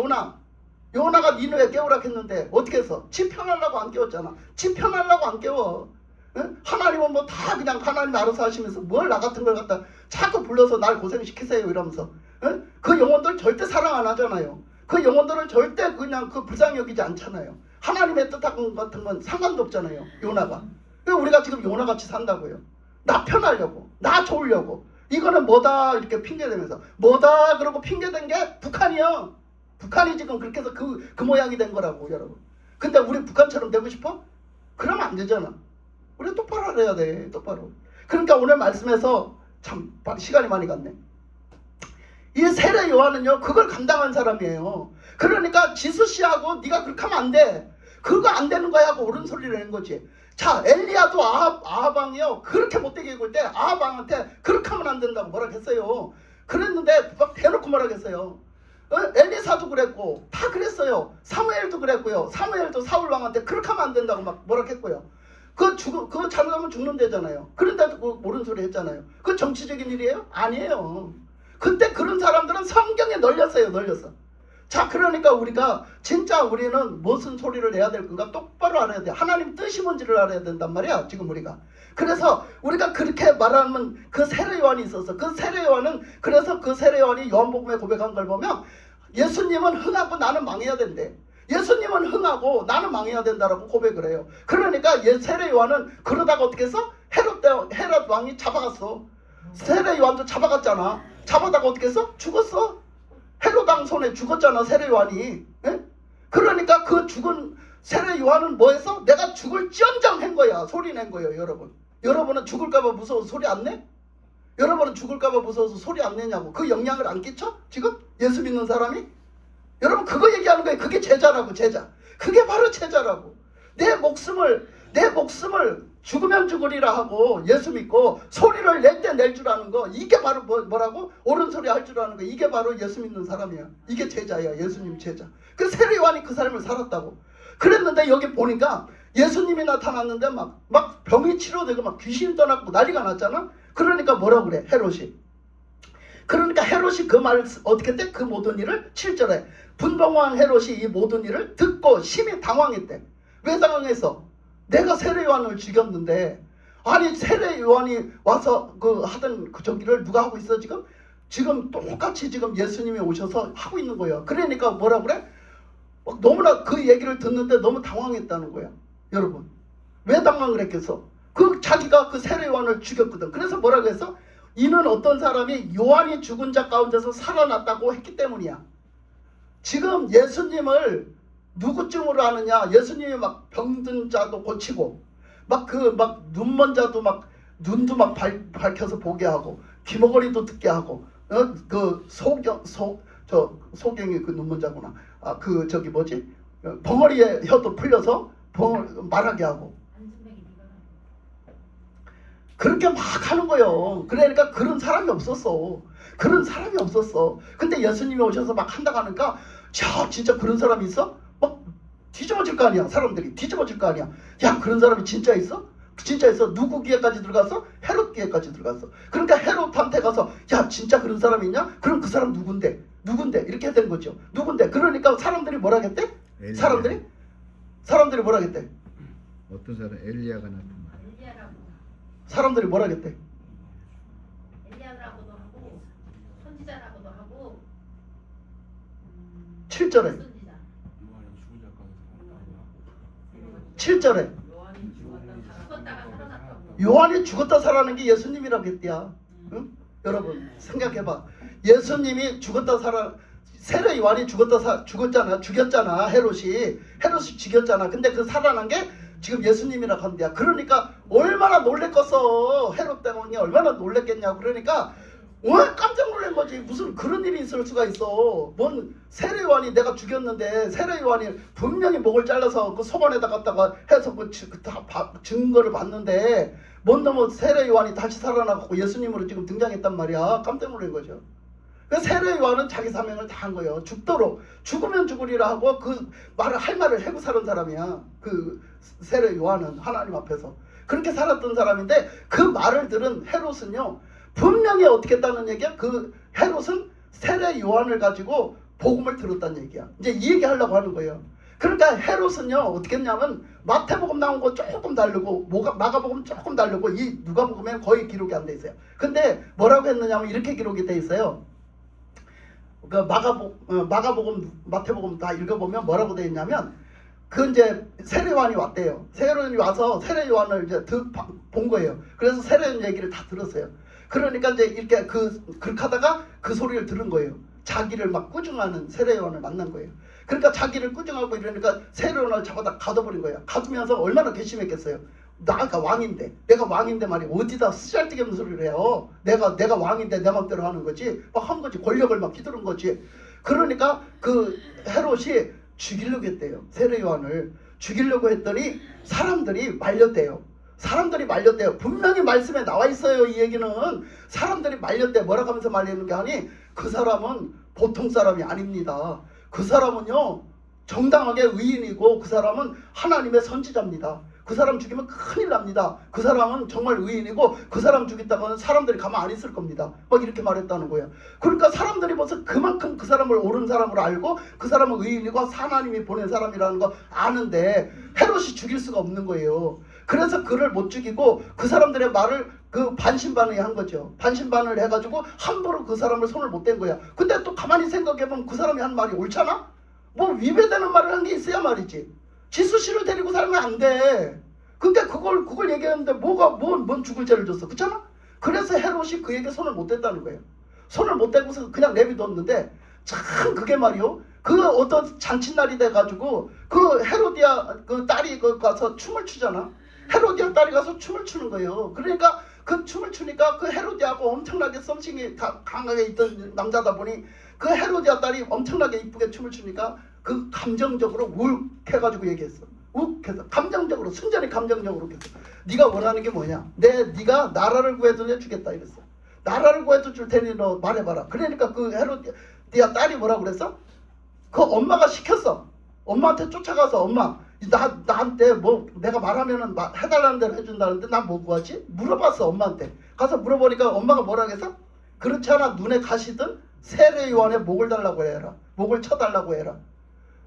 요나가 니느웨 깨우라 했는데 어떻게 했어? 지 편하려고 안 깨웠잖아. 지 편하려고 안 깨워. 응? 하나님은 뭐 다 그냥 하나님 알아서 하시면서 뭘 나 같은 걸 갖다 자꾸 불러서 날 고생시키세요 이러면서. 응? 그 영혼들 절대 사랑 안 하잖아요. 그 영혼들을 절대 그냥 그 불쌍히 여기지 않잖아요. 하나님의 뜻 같은 건 상관도 없잖아요. 요나가. 왜 우리가 지금 요나같이 산다고요? 나 편하려고. 나 좋으려고. 이거는 뭐다 이렇게 핑계대면서. 뭐다 그러고 핑계댄 게 북한이요. 북한이 지금 그렇게 해서 그 모양이 된 거라고 여러분. 근데 우리 북한처럼 되고 싶어? 그러면 안 되잖아. 우리 똑바로 해야 돼. 똑바로. 그러니까 오늘 말씀에서 참 시간이 많이 갔네. 이 세례 요한은요 그걸 감당한 사람이에요. 그러니까 지수 씨하고 네가 그렇게 하면 안 돼. 그거 안 되는 거야 하고 옳은 소리를 낸 거지. 자 엘리야도 아합왕이요 그렇게 못되게 굴 때 아합왕한테 그렇게 하면 안 된다고 뭐라 했어요. 그랬는데 막 대놓고 뭐라 했어요. 엘리사도 그랬고 다 그랬어요. 사무엘도 그랬고요. 사무엘도 사울왕한테 그렇게 하면 안 된다고 막 뭐라 했고요. 그거 잘못하면 죽는다잖아요. 그런데도 그 옳은 소리 했잖아요. 그 정치적인 일이에요? 아니에요. 그때 그런 사람들은 성경에 널렸어요. 자 그러니까 우리가 진짜 우리는 무슨 소리를 내야 될 건가 똑바로 알아야 돼. 하나님 뜻이 뭔지를 알아야 된단 말이야 지금 우리가. 그래서 우리가 그렇게 말하면 그 세례 요한이 있었어. 그 세례 요한은 그래서 그 세례 요한이 요한복음에 고백한 걸 보면 예수님은 흥하고 나는 망해야 된대. 예수님은 흥하고 나는 망해야 된다라고 고백을 해요. 그러니까 세례 요한은 그러다가 어떻게 했어? 헤롯 왕이 잡아갔어. 세례 요한도 잡아갔잖아. 잡아다가 어떻게 했어? 죽었어. 헤롯 왕 손에 죽었잖아 세례 요한이. 에? 그러니까 그 죽은 세례 요한은 뭐 했어? 내가 죽을지언정 한 거야. 소리 낸 거예요 여러분. 여러분은 죽을까봐 무서워서 소리 안 내? 여러분은 죽을까봐 무서워서 소리 안 내냐고. 그 영향을 안 끼쳐? 지금? 예수 믿는 사람이? 여러분 그거 얘기하는 거예요. 그게 제자라고. 제자. 그게 바로 제자라고. 내 목숨을 죽으면 죽으리라 하고 예수 믿고 소리를 낼 때 낼 줄 아는 거. 이게 바로 뭐라고? 옳은 소리 할 줄 아는 거. 이게 바로 예수 믿는 사람이야. 이게 제자야. 예수님 제자. 그 세례 요한이 그 삶을 살았다고. 그랬는데 여기 보니까 예수님이 나타났는데 막 병이 치료되고 막 귀신 떠났고 난리가 났잖아. 그러니까 뭐라고 그래? 헤롯이. 그러니까 헤롯이 그 말을 어떻게 했대? 그 모든 일을 7절에 분봉왕 헤롯이 이 모든 일을 듣고 심히 당황했대. 왜 당황했어? 내가 세례 요한을 죽였는데 아니 세례 요한이 와서 그 하던 그 저기를 누가 하고 있어 지금? 지금 똑같이 지금 예수님이 오셔서 하고 있는 거예요. 그러니까 뭐라고 그래? 막 너무나 그 얘기를 듣는데 너무 당황했다는 거야. 여러분 왜 당황을 했겠어? 자기가 그 세례 요한을 죽였거든. 그래서 뭐라고 했어? 이는 어떤 사람이 요한이 죽은 자 가운데서 살아났다고 했기 때문이야. 지금 예수님을 누구쯤으로 아느냐? 예수님이 막 병든 자도 고치고 막 눈먼 자도 막 눈도 막 밝혀서 보게 하고 귀머거리도 듣게 하고 그 소경이 그 눈먼 자구나. 그 저기 뭐지? 벙어리에 혀도 풀려서 말하게 하고 그렇게 막 하는 거예요. 그러니까 그런 사람이 없었어. 근데 예수님이 오셔서 막 한다고 하니까 진짜 그런 사람이 있어? 막 뒤집어질 거 아니야. 사람들이 뒤집어질 거 아니야. 야 그런 사람이 진짜 있어? 진짜 있어. 누구 귀에까지 들어갔어? 헤롯 귀에까지 들어갔어. 그러니까 헤롯한테 가서 야 진짜 그런 사람이 있냐? 그럼 그 사람 누군데? 이렇게 된 거죠. 누군데? 그러니까 사람들이 뭐라 했대? 사람들이 뭐라 했대? 어떤 사람? 엘리야가 나타나. 사람들이 뭐라 했대? 엘리야라고도 하고 선지자라고도 하고 7절에 선지자. 7절에 죽었다가 살아났다고. 요한이 죽었다 살아난 게 예수님이라고 했대야. 응? 여러분 생각해봐. 예수님이 죽었다 살아 세례 요한이 죽였잖아. 헤롯이 죽였잖아. 근데 그 살아난 게 지금 예수님이라고 한대야. 그러니까 얼마나 놀랬겠어. 헤롯 대왕이 얼마나 놀랬겠냐고. 그러니까 깜짝 놀란 거지. 무슨 그런 일이 있을 수가 있어. 뭔 세례 요한이 내가 죽였는데 세례 요한이 분명히 목을 잘라서 그 소관에다 갖다가 해서 증거를 봤는데 뭔 놈의 세례 요한이 다시 살아나고 예수님으로 지금 등장했단 말이야. 깜짝 놀란 거죠. 그 세례 요한은 자기 사명을 다 한 거예요. 죽도록 죽으면 죽으리라 하고 그 말을 할 말을 해고 사는 사람이야. 그 세례 요한은 하나님 앞에서 그렇게 살았던 사람인데 그 말을 들은 헤롯은요 분명히 어떻게 했다는 얘기야? 그 헤롯은 세례 요한을 가지고 복음을 들었다는 얘기야. 이제 이 얘기 하려고 하는 거예요. 그러니까 헤롯은요 어떻게 했냐면 마태복음 나온 거 조금 다르고 마가복음 조금 다르고 이 누가복음에 거의 기록이 안 돼 있어요. 근데 뭐라고 했느냐면 이렇게 기록이 돼 있어요. 그 마가복음, 마태복음 다 읽어보면 뭐라고 돼 있냐면 그 이제 세례 요한이 왔대요. 세례 요한이 와서 세례 요한을 이제 본 거예요. 그래서 세례 요한 얘기를 다 들었어요. 그러니까 이제 이렇게 그렇게 하다가 그 소리를 들은 거예요. 자기를 막 꾸중하는 세례 요한을 만난 거예요. 그러니까 자기를 꾸중하고 이러니까 세례 요한을 잡아다 가둬버린 거예요. 가두면서 얼마나 괘씸했겠어요. 나가 왕인데 내가 왕인데 말이야 어디다 쓰잘데기 없는 소리를 해요. 내가 왕인데 내 맘대로 하는 거지. 막 한 거지. 권력을 막 휘두른 거지. 그러니까 그 헤롯이 죽이려고 했대요. 세례 요한을 죽이려고 했더니 사람들이 말렸대요. 분명히 말씀에 나와 있어요. 이 얘기는 사람들이 말렸대. 뭐라고 하면서 말리는 게 아니 그 사람은 보통 사람이 아닙니다. 그 사람은요 정당하게 의인이고 그 사람은 하나님의 선지자입니다. 그 사람 죽이면 큰일 납니다. 그 사람은 정말 의인이고 그 사람 죽였다가는 사람들이 가만 안 있을 겁니다. 막 이렇게 말했다는 거예요. 그러니까 사람들이 벌써 그만큼 그 사람을 옳은 사람으로 알고 그 사람은 의인이고 하나님이 보낸 사람이라는 거 아는데 헤롯이 죽일 수가 없는 거예요. 그래서 그를 못 죽이고 그 사람들의 말을 그 반신반의 한 거죠. 반신반을 해가지고 함부로 그 사람을 손을 못 댄 거야. 근데 또 가만히 생각해보면 그 사람이 한 말이 옳잖아? 뭐 위배되는 말을 한 게 있어야 말이지. 지수씨를 데리고 살면 안 돼. 그러니까 그걸 얘기했는데 뭔 죽을 죄를 줬어. 그렇잖아? 그래서 헤롯이 그에게 손을 못 댔다는 거예요. 손을 못 대고서 그냥 내비뒀는데 참 그게 말이요. 그 어떤 잔칫날이 돼가지고 그 헤로디아 그 딸이 가서 춤을 추잖아. 헤로디아 딸이 가서 춤을 추는 거예요. 그러니까 그 춤을 추니까 그 헤로디아하고 엄청나게 썸씽이 강하게 있던 남자다 보니 그 헤로디아 딸이 엄청나게 이쁘게 춤을 추니까 그 감정적으로 욱 해가지고 얘기했어. 욱 해서 감정적으로 순전히 감정적으로 했어. 네가 원하는 게 뭐냐? 네가 나라를 구해도 내주겠다 이랬어. 나라를 구해도 줄 테니 너 말해봐라. 그러니까 그 헤로디아 딸이 뭐라고 그랬어? 그 엄마가 시켰어. 엄마한테 쫓아가서 엄마 나한테 뭐 내가 말하면은 해달라는 대로 해준다는데 난 뭐 구하지? 물어봤어 엄마한테. 가서 물어보니까 엄마가 뭐라고 했어? 그렇지 않아 눈에 가시든 세례 요한의 목을 달라고 해라. 목을 쳐달라고 해라.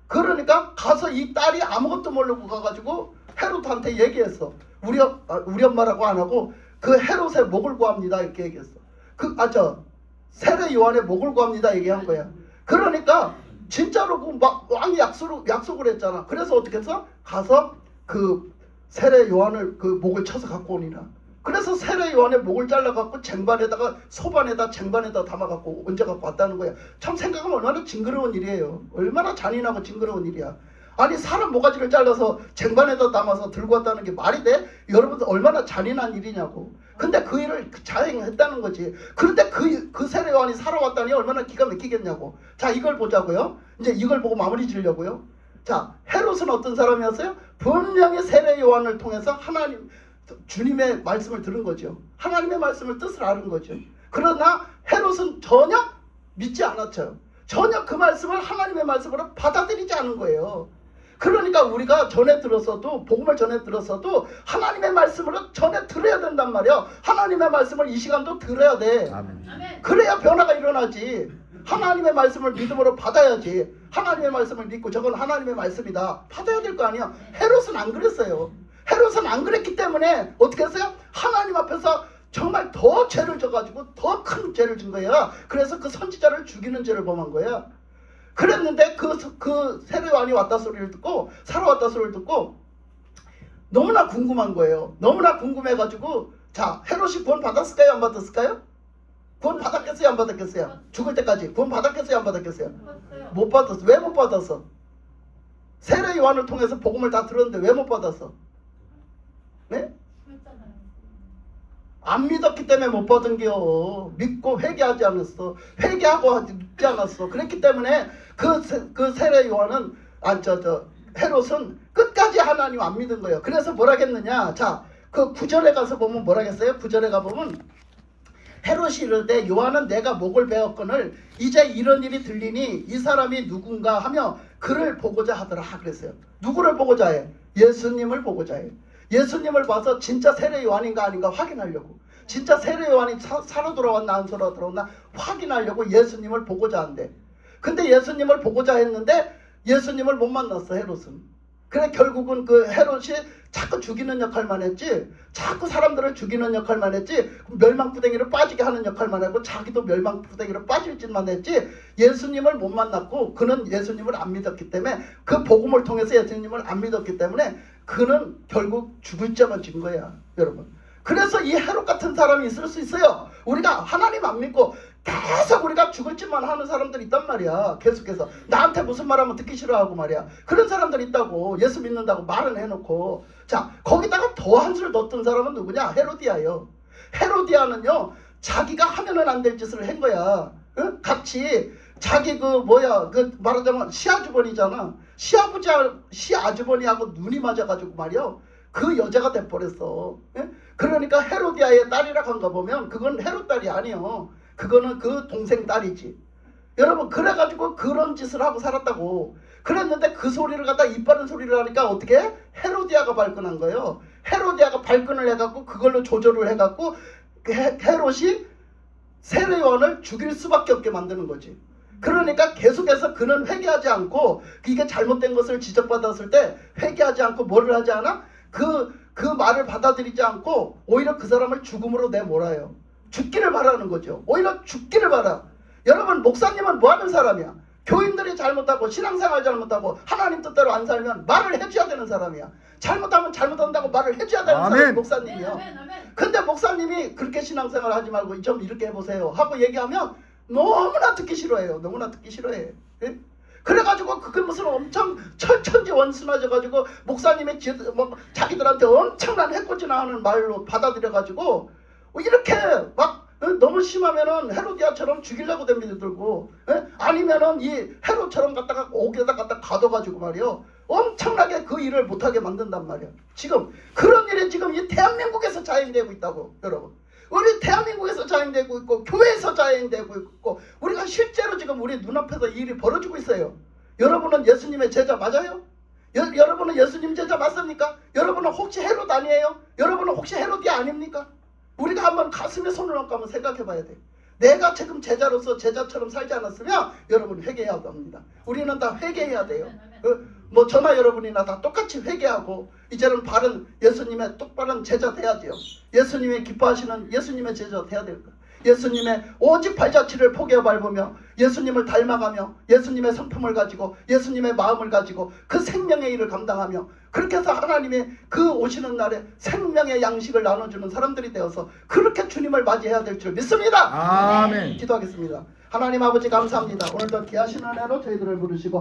그러니까 가서 이 딸이 아무것도 모르고 가가지고 헤롯한테 얘기했어. 우리 엄마라고 안 하고 그 헤롯의 목을 구합니다 이렇게 얘기했어. 세례 요한의 목을 구합니다 얘기한 거야. 그러니까 진짜로 막 왕이 약속을 했잖아. 그래서 어떻게 했어? 가서 그 세례 요한을 그 목을 쳐서 갖고 오니라. 그래서 세례 요한의 목을 잘라갖고 소반에다 담아갖고 얹어 갖고 왔다는 거야. 참 생각하면 얼마나 징그러운 일이에요. 얼마나 잔인하고 징그러운 일이야. 아니 사람 모가지를 잘라서 쟁반에다 담아서 들고 왔다는 게 말이 돼? 여러분들 얼마나 잔인한 일이냐고. 근데 그 일을 자행했다는 거지. 그런데 그 세례 요한이 살아왔다니 얼마나 기가 막히겠냐고. 자 이걸 보자고요. 이제 이걸 보고 마무리 지으려고요. 자 헤롯은 어떤 사람이었어요? 분명히 세례 요한을 통해서 주님의 말씀을 들은 거죠. 하나님의 말씀을 뜻을 아는 거죠. 그러나 헤롯은 전혀 믿지 않았죠. 전혀 그 말씀을 하나님의 말씀으로 받아들이지 않은 거예요. 그러니까 우리가 복음을 전해 들었어도 하나님의 말씀으로 전해 들어야 된단 말이야. 하나님의 말씀을 이 시간도 들어야 돼. 아멘. 그래야 변화가 일어나지. 하나님의 말씀을 믿음으로 받아야지. 하나님의 말씀을 믿고 저건 하나님의 말씀이다. 받아야 될 거 아니야. 헤롯은 안 그랬어요. 헤롯은 안 그랬기 때문에 어떻게 했어요? 하나님 앞에서 정말 더 죄를 져가지고 더 큰 죄를 진 거야. 그래서 그 선지자를 죽이는 죄를 범한 거야. 그랬는데 그 세례 요한이 살아왔다 소리를 듣고 너무나 궁금한 거예요. 너무나 궁금해가지고 자, 헤롯이 구원 받았을까요? 안 받았을까요? 구원 받았겠어요? 안 받았겠어요? 죽을 때까지 구원 받았겠어요? 안 받았겠어요? 못 받았어. 왜 못 받았어? 세례 요한을 통해서 복음을 다 들었는데 왜 못 받았어? 네? 안 믿었기 때문에 못 받은 게요. 믿고 회개하지 않았어. 회개하고 믿지 않았어. 그랬기 때문에 그 세례 요한은 헤롯은 끝까지 하나님 안 믿은 거예요. 그래서 뭐라겠느냐? 자, 그 9절에 가서 보면 뭐라겠어요? 9절에 가보면 헤롯이 이르되 요한은 내가 목을 베었거늘 이제 이런 일이 들리니 이 사람이 누군가 하며 그를 보고자 하더라 그랬어요. 누구를 보고자 해? 예수님을 보고자 해. 예수님을 봐서 진짜 세례 요한인가 아닌가 확인하려고, 진짜 세례 요한이 살아 돌아왔나 안 살아 돌아왔나 확인하려고 예수님을 보고자 한대. 근데 예수님을 보고자 했는데 예수님을 못 만났어 헤롯은. 그래 결국은 그 헤롯이 자꾸 죽이는 역할만 했지, 자꾸 사람들을 죽이는 역할만 했지, 멸망부댕이로 빠지게 하는 역할만 하고 자기도 멸망부댕이로 빠질 짓만 했지 예수님을 못 만났고, 그는 예수님을 안 믿었기 때문에, 그 복음을 통해서 예수님을 안 믿었기 때문에 그는 결국 죽을 죄만 진 거야 여러분. 그래서 이 헤롯 같은 사람이 있을 수 있어요. 우리가 하나님 안 믿고 계속 우리가 죽을 짓만 하는 사람들이 있단 말이야. 계속해서 나한테 무슨 말하면 듣기 싫어하고 말이야. 그런 사람들이 있다고. 예수 믿는다고 말은 해놓고. 자, 거기다가 더 한술 넣었던 사람은 누구냐? 헤로디아예요. 헤로디아는요 자기가 하면은 안 될 짓을 한 거야. 응? 같이 자기 말하자면 시아주버니잖아. 시아주버니하고 눈이 맞아가지고 말이야 그 여자가 돼버렸어. 응? 그러니까 헤로디아의 딸이라 한가 보면 그건 헤롯 딸이 아니에요. 그거는 그 동생 딸이지. 여러분, 그래가지고 그런 짓을 하고 살았다고. 그랬는데 그 소리를 갖다 입 바른 소리를 하니까 어떻게 해? 헤로디아가 발끈한 거예요. 헤로디아가 발끈을 해갖고 그걸로 조절을 해갖고 헤롯이 세례 요한을 죽일 수밖에 없게 만드는 거지. 그러니까 계속해서 그는 회개하지 않고, 이게 잘못된 것을 지적받았을 때 회개하지 않고 뭐를 하지 않아? 그 말을 받아들이지 않고 오히려 그 사람을 죽음으로 내몰아요. 죽기를 바라는 거죠. 오히려 죽기를 바라. 여러분, 목사님은 뭐 하는 사람이야? 교인들이 잘못하고 신앙생활 잘못하고 하나님 뜻대로 안 살면 말을 해줘야 되는 사람이야. 잘못하면 잘못한다고 말을 해줘야 되는 사람이 목사님이요. 근데 목사님이 그렇게 신앙생활 하지 말고 좀 이렇게 해보세요 하고 얘기하면 너무나 듣기 싫어해요. 너무나 듣기 싫어해. 예? 그래가지고 그게 무슨 엄청 철천지 원순해져가지고 목사님의 자기들한테 엄청난 해코지나 하는 말로 받아들여가지고 이렇게 막 너무 심하면은 헤로디아처럼 죽이려고 됩니다 들고, 아니면은 이 헤롯처럼 갖다가 옥에다 갖다 가둬가지고 말이요 엄청나게 그 일을 못하게 만든단 말이야. 지금 그런 일이 지금 이 대한민국에서 자행되고 있다고. 여러분, 우리 대한민국에서 자행되고 있고 교회에서 자행되고 있고 우리가 실제로 지금 우리 눈앞에서 이 일이 벌어지고 있어요. 여러분은 예수님의 제자 맞아요? 여러분은 예수님 제자 맞습니까? 여러분은 혹시 헤롯 아니에요? 여러분은 혹시 헤롯이 아닙니까? 우리가 한번 가슴에 손을 얹고 한번 생각해 봐야 돼. 내가 지금 제자로서 제자처럼 살지 않았으면 여러분 회개해야 합니다. 우리는 다 회개해야 돼요. 저나 여러분이나 다 똑같이 회개하고 이제는 바른 예수님의 똑바른 제자 돼야지요. 예수님이 기뻐하시는 예수님의 제자 돼야 될 거예요. 예수님의 오직 발자취를 포기해 밟으며 예수님을 닮아가며 예수님의 성품을 가지고 예수님의 마음을 가지고 그 생명의 일을 감당하며, 그렇게 해서 하나님의 그 오시는 날에 생명의 양식을 나눠주는 사람들이 되어서 그렇게 주님을 맞이해야 될 줄 믿습니다. 아멘. 기도하겠습니다. 하나님 아버지 감사합니다. 오늘도 귀하신 은혜로 저희들을 부르시고